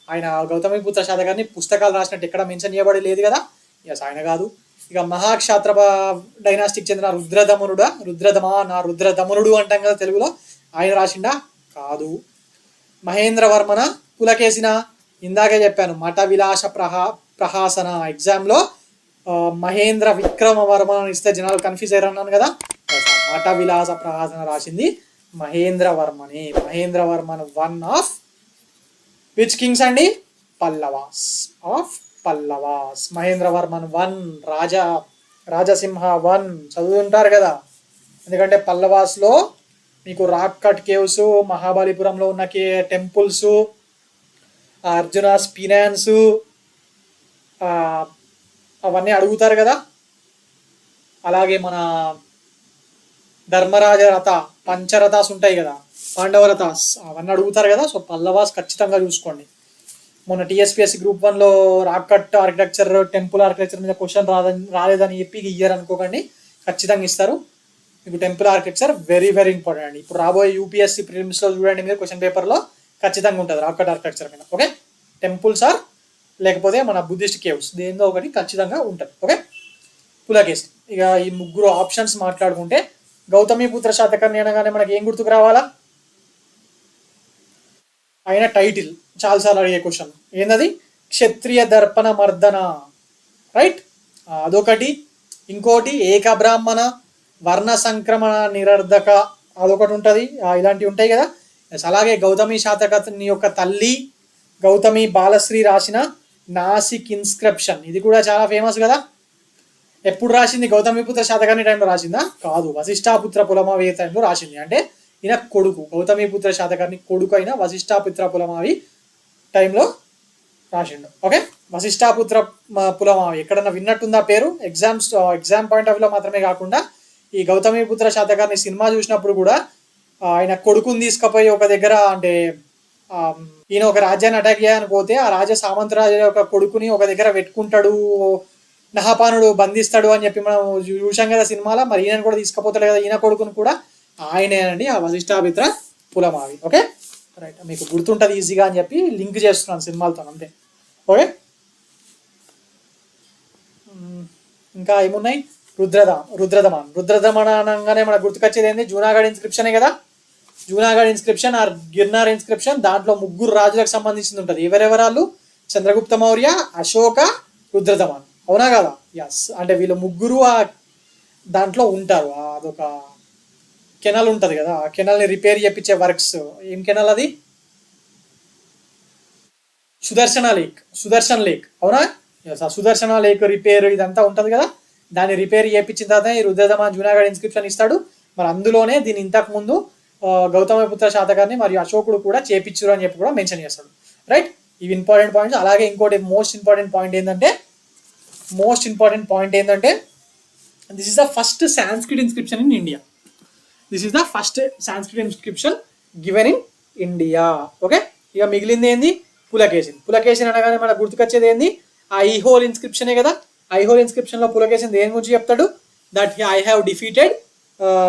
ఆయన గౌతమిపుత్ర శాతకర్ణి పుస్తకాలు రాసినట్టు ఎక్కడ మెన్షన్ చేయబడి లేదు కదా. ఎస్, ఆయన కాదు. ఇక మహాక్షాత్ర డైనాస్టిక్ చెందిన రుద్రదమనుడు అంటాం కదా తెలుగులో, ఆయన రాసిండా? కాదు. మహేంద్రవర్మన పులకేసిన? ఇందాకే చెప్పాను, మఠ విలాస ప్రహాసన. ఎగ్జామ్లో మహేంద్ర విక్రమవర్మ ఇస్తే జనాలు కన్ఫ్యూజ్ అయ్యారన్నాను కదా. మఠ విలాస ప్రహాసన రాసింది మహేంద్రవర్మనే. Mahendravarman one of which kings అండి? పల్లవాస్. మహేంద్రవర్మన్ 1, రాజసింహ 1 చదువుతుంటారు కదా. ఎందుకంటే పల్లవాస్లో మీకు రాక్ కట్ కేవ్స్, మహాబలిపురంలో ఉన్న టెంపుల్స్, అర్జునాస్ ఫినాన్స్, అవన్నీ అడుగుతారు కదా. అలాగే మన ధర్మరాజ రథ, పంచరథాస్ ఉంటాయి కదా, పాండవ రథాస్, అవన్నీ అడుగుతారు కదా. సో పల్లవాస్ ఖచ్చితంగా చూసుకోండి. మొన్న టీఎస్పిఎస్సి గ్రూప్ 1లో rock cut architecture, temple architecture మీద క్వశ్చన్ రాలేదని చెప్పి ఇయ్యర్ అనుకోకండి, ఖచ్చితంగా ఇస్తారు మీకు. Temple architecture very very important అండి. ఇప్పుడు రాబోయే యూపీఎస్సి ప్రిలిమ్స్లో చూడండి మీరు, క్వశ్చన్ పేపర్లో ఖచ్చితంగా ఉంటుంది రాక్ కట్ ఆర్కిటెక్చర్ మీద. ఓకే, టెంపుల్స్ ఆర్ లేకపోతే మన బుద్ధిస్ట్ కేవ్స్, దేనిదో ఒకటి ఖచ్చితంగా ఉంటుంది. ఓకే, పులకేసి. ఇక ఈ ముగ్గురు ఆప్షన్స్ మాట్లాడుకుంటే గౌతమిపుత్ర శాతకర్ణి అనగానే మనకి ఏం గుర్తుకు రావాలా? ఆయన టైటిల్ చాలాసార్లు అడిగే క్వశ్చన్ ఏంటది? క్షత్రియ దర్పణ మర్దన, రైట్? అదొకటి. ఇంకోటి ఏకబ్రాహ్మణ వర్ణ సంక్రమణ నిరర్ధక, అదొకటి ఉంటుంది. ఇలాంటివి ఉంటాయి కదా. అలాగే గౌతమి శాతకర్ణి యొక్క తల్లి గౌతమి బాలశ్రీ రాసిన నాసిక్ ఇన్స్క్రిప్షన్, ఇది కూడా చాలా ఫేమస్ కదా. ఎప్పుడు రాసింది? గౌతమిపుత్ర శాతకర్ణి టైంలో రాసిందా? కాదు, వశిష్ఠాపుత్ర పులమావి టైంలో రాసింది. అంటే ఈయన కొడుకు, గౌతమిపుత్ర శాతకర్ణి కొడుకు అయిన వశిష్ఠాపుత్ర పులమావి టైంలో రాసిండు. ఓకే, వశిష్ఠాపుత్ర పులమావి ఎక్కడన్నా విన్నట్టుందా పేరు? ఎగ్జామ్ పాయింట్ ఆఫ్ వ్యూలో మాత్రమే కాకుండా ఈ గౌతమిపుత్ర శాతకర్ణి సినిమా చూసినప్పుడు కూడా ఆయన కొడుకుని తీసుకుపోయి ఒక దగ్గర, అంటే ఈయన ఒక రాజ్యాన్ని అటాక్ చేయని పోతే ఆ రాజా సామంతరాజు యొక్క కొడుకుని ఒక దగ్గర పెట్టుకుంటాడు, నహపానుడు బంధిస్తాడు అని చెప్పి మనం చూసాం కదా సినిమాలో. మరి ఈయన కూడా తీసుకుపోతాడు కదా, ఈయన కొడుకుని కూడా ఆయనేనండి ఆ వశిష్ఠాపుత్ర పులమావి. Okay, right. మీకు గుర్తుంటుంది ఈజీగా అని చెప్పి లింక్ చేస్తున్నాను సినిమాలతో, అంతే. ఓకే, ఇంకా ఏమున్నాయి? రుద్రదమన అనగానే మనకు గుర్తుకొచ్చేది ఏంటి? జూనాగఢ్ ఇన్స్క్రిప్షనే కదా. Junagadh inscription or Girnar inscription, దాంట్లో 3 రాజులకు సంబంధించింది ఉంటుంది. ఎవరెవరాళ్ళు? చంద్రగుప్త మౌర్య, అశోక, రుద్రదమన్, అవునా కదా. ఎస్, అంటే వీళ్ళు 3 దాంట్లో ఉంటారు. అదొక కెనాల్ ఉంటుంది కదా, ఆ కెనాల్ని రిపేర్ చేయించే వర్క్స్. ఏం కెనాల్ అది? సుదర్శన్ లేక్, అవునా. ఎస్, ఆ సుదర్శన లేక్ రిపేర్ ఇదంతా ఉంటుంది కదా. దాన్ని రిపేర్ చేయించిన తర్వాత ఈ రుద్రదమన్ జూనాగఢ్ ఇన్స్క్రిప్షన్ ఇస్తాడు. మరి అందులోనే దీని ఇంతకు ముందు గౌతమిపుత్ర శాతకర్ణి మరియు అశోకుడు కూడా చేపించారు అని చెప్పి కూడా మెన్షన్ చేస్తాడు. రైట్, ఇవి ఇంపార్టెంట్ పాయింట్స్. అలాగే ఇంకోటి మోస్ట్ ఇంపార్టెంట్ పాయింట్ ఏంటంటే this is the first Sanskrit inscription in India. This is the first Sanskrit inscription given in India. Okay, ఇక మిగిలింది ఏంది? పులకేశిన్. పులకేశిన్ అనగానే మనకు గుర్తుకొచ్చేది ఏంది? ఐహోల్ ఇన్స్క్రిప్షనే కదా. ఐహోల్ ఇన్స్క్రిప్షన్లో పులకేశిన్ దేని గురించి చెప్తాడు? That I have defeated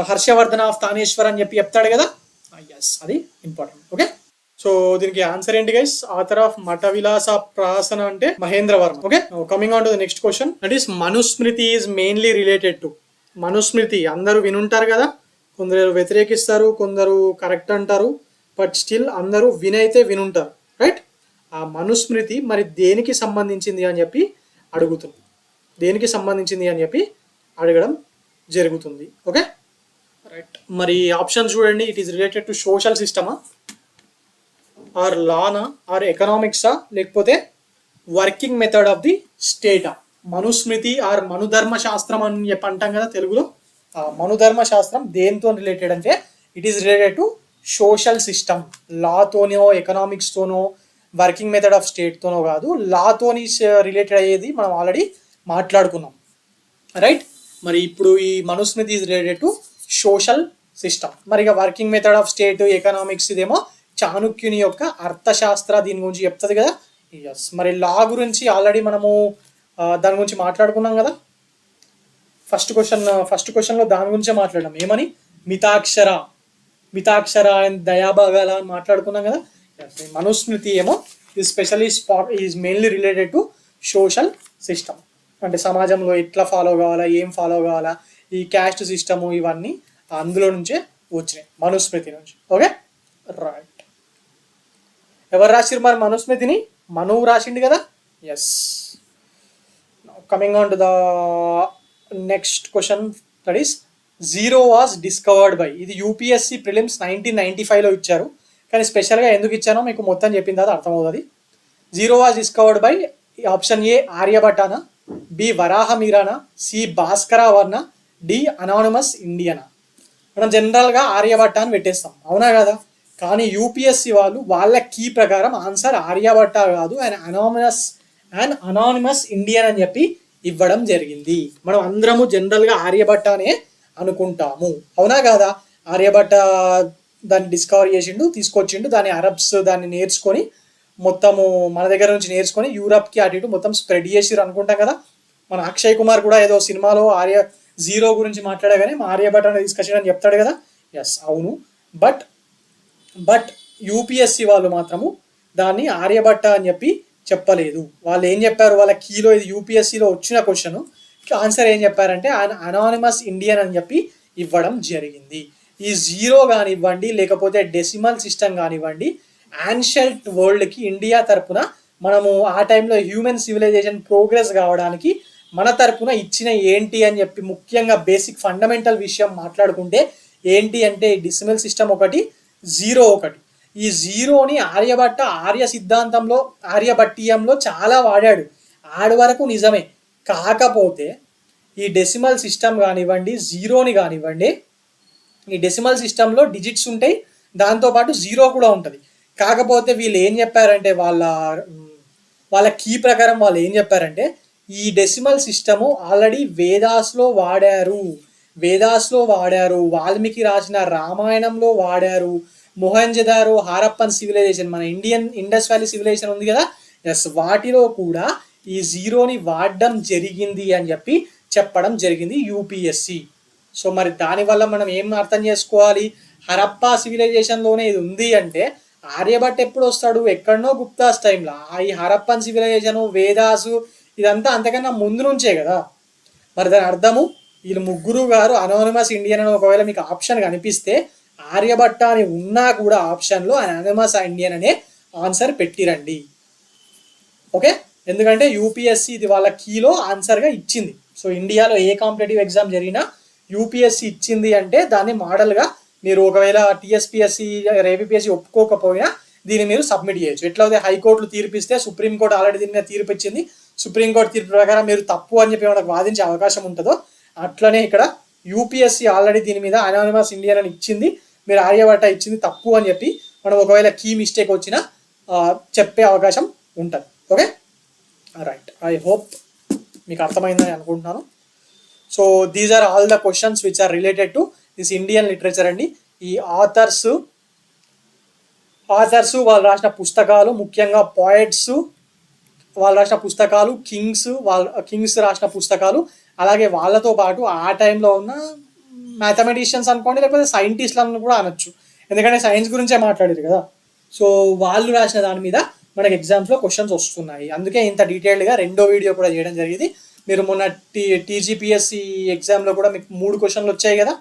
Harshavardhan of Thaneshwar అని చెప్పి చెప్తాడు కదా. ఎస్, అది ఇంపార్టెంట్. ఓకే, సో దీనికి ఆన్సర్ ఏంటి guys? Author of Matta Vilasa Prahasana అంటే Mahendra Varma. Okay, coming on to the next question. That is Manusmriti is mainly related to. Manusmriti అందరూ వినుంటారు కదా, కొందరు వ్యతిరేకిస్తారు, కొందరు కరెక్ట్ అంటారు, బట్ స్టిల్ అందరూ వినైతే వినుంటారు, రైట్? ఆ మనుస్మృతి మరి దేనికి సంబంధించింది అని చెప్పి అడుగుతుంది. దేనికి సంబంధించింది అని చెప్పి అడగడం జరుగుతుంది. Okay, right. మరి ఆప్షన్ చూడండి. It is related to social సిస్టమా, ఆర్ లానా, ఆర్ ఎకనామిక్సా, లేకపోతే వర్కింగ్ మెథడ్ ఆఫ్ ది స్టేటా? మనుస్మృతి ఆర్ మనుధర్మ శాస్త్రం అని చెప్పి అంటాం కదా తెలుగులో. మనుధర్మ శాస్త్రం దేంతో రిలేటెడ్ అంటే it is related to social system. లాతోనో ఎకనామిక్స్తోనో వర్కింగ్ మెథడ్ ఆఫ్ స్టేట్తోనో కాదు, లాతోని రిలేటెడ్ అయ్యేది మనం ఆల్రెడీ మాట్లాడుకున్నాం, రైట్? మరి ఇప్పుడు ఈ Manusmriti is related to social system. మరి ఇక working method of state, economics ఇదేమో చాణుక్యుని యొక్క అర్థశాస్త్ర దీని గురించి చెప్తుంది కదా. ఎస్, మరి లా గురించి ఆల్రెడీ మనము దాని గురించి మాట్లాడుకున్నాం కదా. ఫస్ట్ క్వశ్చన్లో దాని గురించే మాట్లాడడం. ఏమని? మితాక్షర అండ్ దయాభాగాల అని మాట్లాడుకున్నాం కదా. మనుస్మృతి ఏమో ఈ especially is mainly related to social system. అంటే సమాజంలో ఎట్లా ఫాలో కావాలా, ఏం ఫాలో కావాలా, ఈ క్యాస్ట్ సిస్టము ఇవన్నీ అందులో నుంచే వచ్చినాయి, మనుస్మృతి నుంచి. Okay, right. ఎవరు రాసిరు మరి మనుస్మృతిని? మనువు రాసిండు కదా. Yes. Coming on to the next question, that is zero was discovered by. ఇది యూపీఎస్సీ ప్రిలిమ్స్ 1995లో ఇచ్చారు, కానీ స్పెషల్గా ఎందుకు ఇచ్చానో మీకు మొత్తం చెప్పిన తర్వాత అర్థమవుతుంది. Zero was discovered by option A ఆర్యభట్టానా, బి వరాహమిరానా, సి భాస్కరవర్ణ, డి అనానిమస్ ఇండియనా? మనం జనరల్గా ఆర్యభట్ట అని పెట్టేస్తాం, అవునా కదా? కానీ యూపీఎస్సీ వాళ్ళు వాళ్ళ కీ ప్రకారం ఆన్సర్ ఆర్యభట్ట కాదు, అండ్ అనానిమస్ ఇండియన్ అని చెప్పి ఇవ్వడం జరిగింది. మనం అందరము జనరల్గా ఆర్యభట్ట అనే అనుకుంటాము, అవునా కాదా? ఆర్యభట్ట దాన్ని డిస్కవర్ చేసిండు, తీసుకొచ్చిండు, దాన్ని అరబ్స్ దాన్ని నేర్చుకొని మొత్తము మన దగ్గర నుంచి నేర్చుకొని యూరప్కి అటు ఇటు మొత్తం స్ప్రెడ్ చేసిరు అనుకుంటాం కదా. మన అక్షయ్ కుమార్ కూడా ఏదో సినిమాలో జీరో గురించి మాట్లాడగానే మా ఆర్యభట్ట అనేది తీసుకొచ్చాడని చెప్తాడు కదా. ఎస్, అవును. బట్ యూపీఎస్సీ వాళ్ళు మాత్రము దాన్ని ఆర్యభట్ట అని చెప్పి చెప్పలేదు. వాళ్ళు ఏం చెప్పారు? వాళ్ళ కీలో, ఇది యూపీఎస్సీలో వచ్చిన క్వశ్చన్, ఆన్సర్ ఏం చెప్పారంటే అనానిమస్ ఇండియన్ అని చెప్పి ఇవ్వడం జరిగింది. ఈ జీరో కానివ్వండి, లేకపోతే డెసిమల్ సిస్టమ్ కానివ్వండి, యాన్షియంట్ వరల్డ్కి ఇండియా తరపున మనము ఆ టైంలో హ్యూమన్ సివిలైజేషన్ ప్రోగ్రెస్ కావడానికి మన తరపున ఇచ్చిన ఏంటి అని చెప్పి ముఖ్యంగా బేసిక్ ఫండమెంటల్ విషయం మాట్లాడుకుంటే ఏంటి అంటే డెసిమల్ సిస్టమ్ ఒకటి, జీరో ఒకటి. ఈ జీరోని ఆర్యభట్ట ఆర్య సిద్ధాంతంలో, ఆర్యభట్టీయంలో చాలా వాడాడు, ఆడి వరకు నిజమే. కాకపోతే ఈ డెసిమల్ సిస్టమ్ కానివ్వండి, జీరోని కానివ్వండి, ఈ డెసిమల్ సిస్టంలో డిజిట్స్ ఉంటాయి, దాంతోపాటు జీరో కూడా ఉంటుంది. కాకపోతే వీళ్ళు ఏం చెప్పారంటే వాళ్ళ కీ ప్రకారం వాళ్ళు ఏం చెప్పారంటే ఈ డెసిమల్ సిస్టము ఆల్రెడీ వేదాస్లో వాడారు, వాల్మీకి రాసిన రామాయణంలో వాడారు, మొహంజదారో, హారప్పన్ సివిలైజేషన్, మన ఇండస్ వ్యాలీ సివిలైజేషన్ ఉంది కదా. ఎస్, వాటిలో కూడా ఈ జీరోని వాడడం జరిగింది అని చెప్పి చెప్పడం జరిగింది యూపీఎస్సి. సో మరి దానివల్ల మనం ఏం అర్థం చేసుకోవాలి? హరప్పా సివిలైజేషన్లోనే ఇది ఉంది అంటే ఆర్యభట్ ఎప్పుడు వస్తాడు? ఎక్కడనో గుప్తాస్ టైంలో. ఈ హరప్పన్ సివిలైజేషను, వేదాసు ఇదంతా అంతకన్నా ముందు నుంచే కదా. మరి దాని అర్థము వీళ్ళు ముగ్గురు గారు అనానిమస్ ఇండియన్ అని ఒకవేళ మీకు ఆప్షన్ కనిపిస్తే ఆర్యభట్ట అని ఉన్నా కూడా ఆప్షన్లో అనానిమస్ ఇండియన్ అనే ఆన్సర్ పెట్టిరండి. ఓకే, ఎందుకంటే యూపీఎస్సి ఇది వాళ్ళ కీలో ఆన్సర్గా ఇచ్చింది. సో ఇండియాలో ఏ కాంపిటేటివ్ ఎగ్జామ్ జరిగినా యూపీఎస్సి ఇచ్చింది అంటే దాన్ని మోడల్గా మీరు ఒకవేళ టీఎస్పీఎస్సి, ఏపీఎస్సి ఒప్పుకోకపోయినా దీన్ని మీరు సబ్మిట్ చేయొచ్చు. ఎట్లయితే హైకోర్టులు తీర్పిస్తే సుప్రీంకోర్టు ఆల్రెడీ దీని మీద తీర్పు ఇచ్చింది, సుప్రీంకోర్టు తీర్పు ప్రకారం మీరు తప్పు అని చెప్పి మనకు వాదించే అవకాశం ఉంటుందో అట్లనే ఇక్కడ యూపీఎస్సి ఆల్రెడీ దీని మీద అనానిమస్ ఇండియన్ అని ఇచ్చింది, మీరు ఆర్యభట్ట ఇచ్చింది తప్పు అని చెప్పి మనం ఒకవేళ కీ మిస్టేక్ వచ్చినా చెప్పే అవకాశం ఉంటుంది. Okay, right. ఐ హోప్ మీకు అర్థమైందని అనుకుంటున్నాను. So these are all the questions which are related to this Indian literature అండి. ఈ ఆథర్స్ వాళ్ళు రాసిన పుస్తకాలు, ముఖ్యంగా పోయిట్స్ వాళ్ళు రాసిన పుస్తకాలు, కింగ్స్ రాసిన పుస్తకాలు, అలాగే వాళ్ళతో పాటు ఆ టైంలో ఉన్న మ్యాథమెటిషియన్స్ అనుకోండి, లేకపోతే సైంటిస్ట్లను కూడా అనొచ్చు, ఎందుకంటే సైన్స్ గురించే మాట్లాడారు కదా. సో వాళ్ళు రాసిన దాని మీద మనకి ఎగ్జామ్స్లో క్వశ్చన్స్ వస్తున్నాయి. అందుకే ఇంత డీటెయిల్డ్గా రెండో వీడియో కూడా చేయడం జరిగింది. మీరు మొన్న టీజీపీఎస్సీ ఎగ్జామ్లో కూడా మీకు 3 క్వశ్చన్లు వచ్చాయి కదా,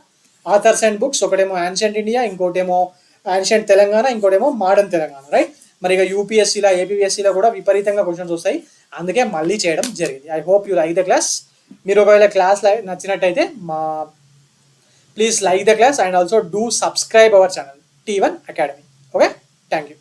ఆథర్స్ అండ్ బుక్స్. ఒకటేమో యాన్షియంట్ ఇండియా, ఇంకోటేమో యాన్షియంట్ తెలంగాణ, ఇంకోటేమో మోడర్న్ తెలంగాణ, రైట్. మరి ఇక యూపీఎస్సీలో, ఏపీఎస్సీలో కూడా విపరీతంగా క్వశ్చన్స్ వస్తాయి. అందుకే మళ్ళీ చేయడం జరిగింది. I hope you like the class. మీరు ఒకవేళ క్లాస్ నచ్చినట్టయితే please like the class and also do subscribe our channel T1 Academy. Okay, thank you.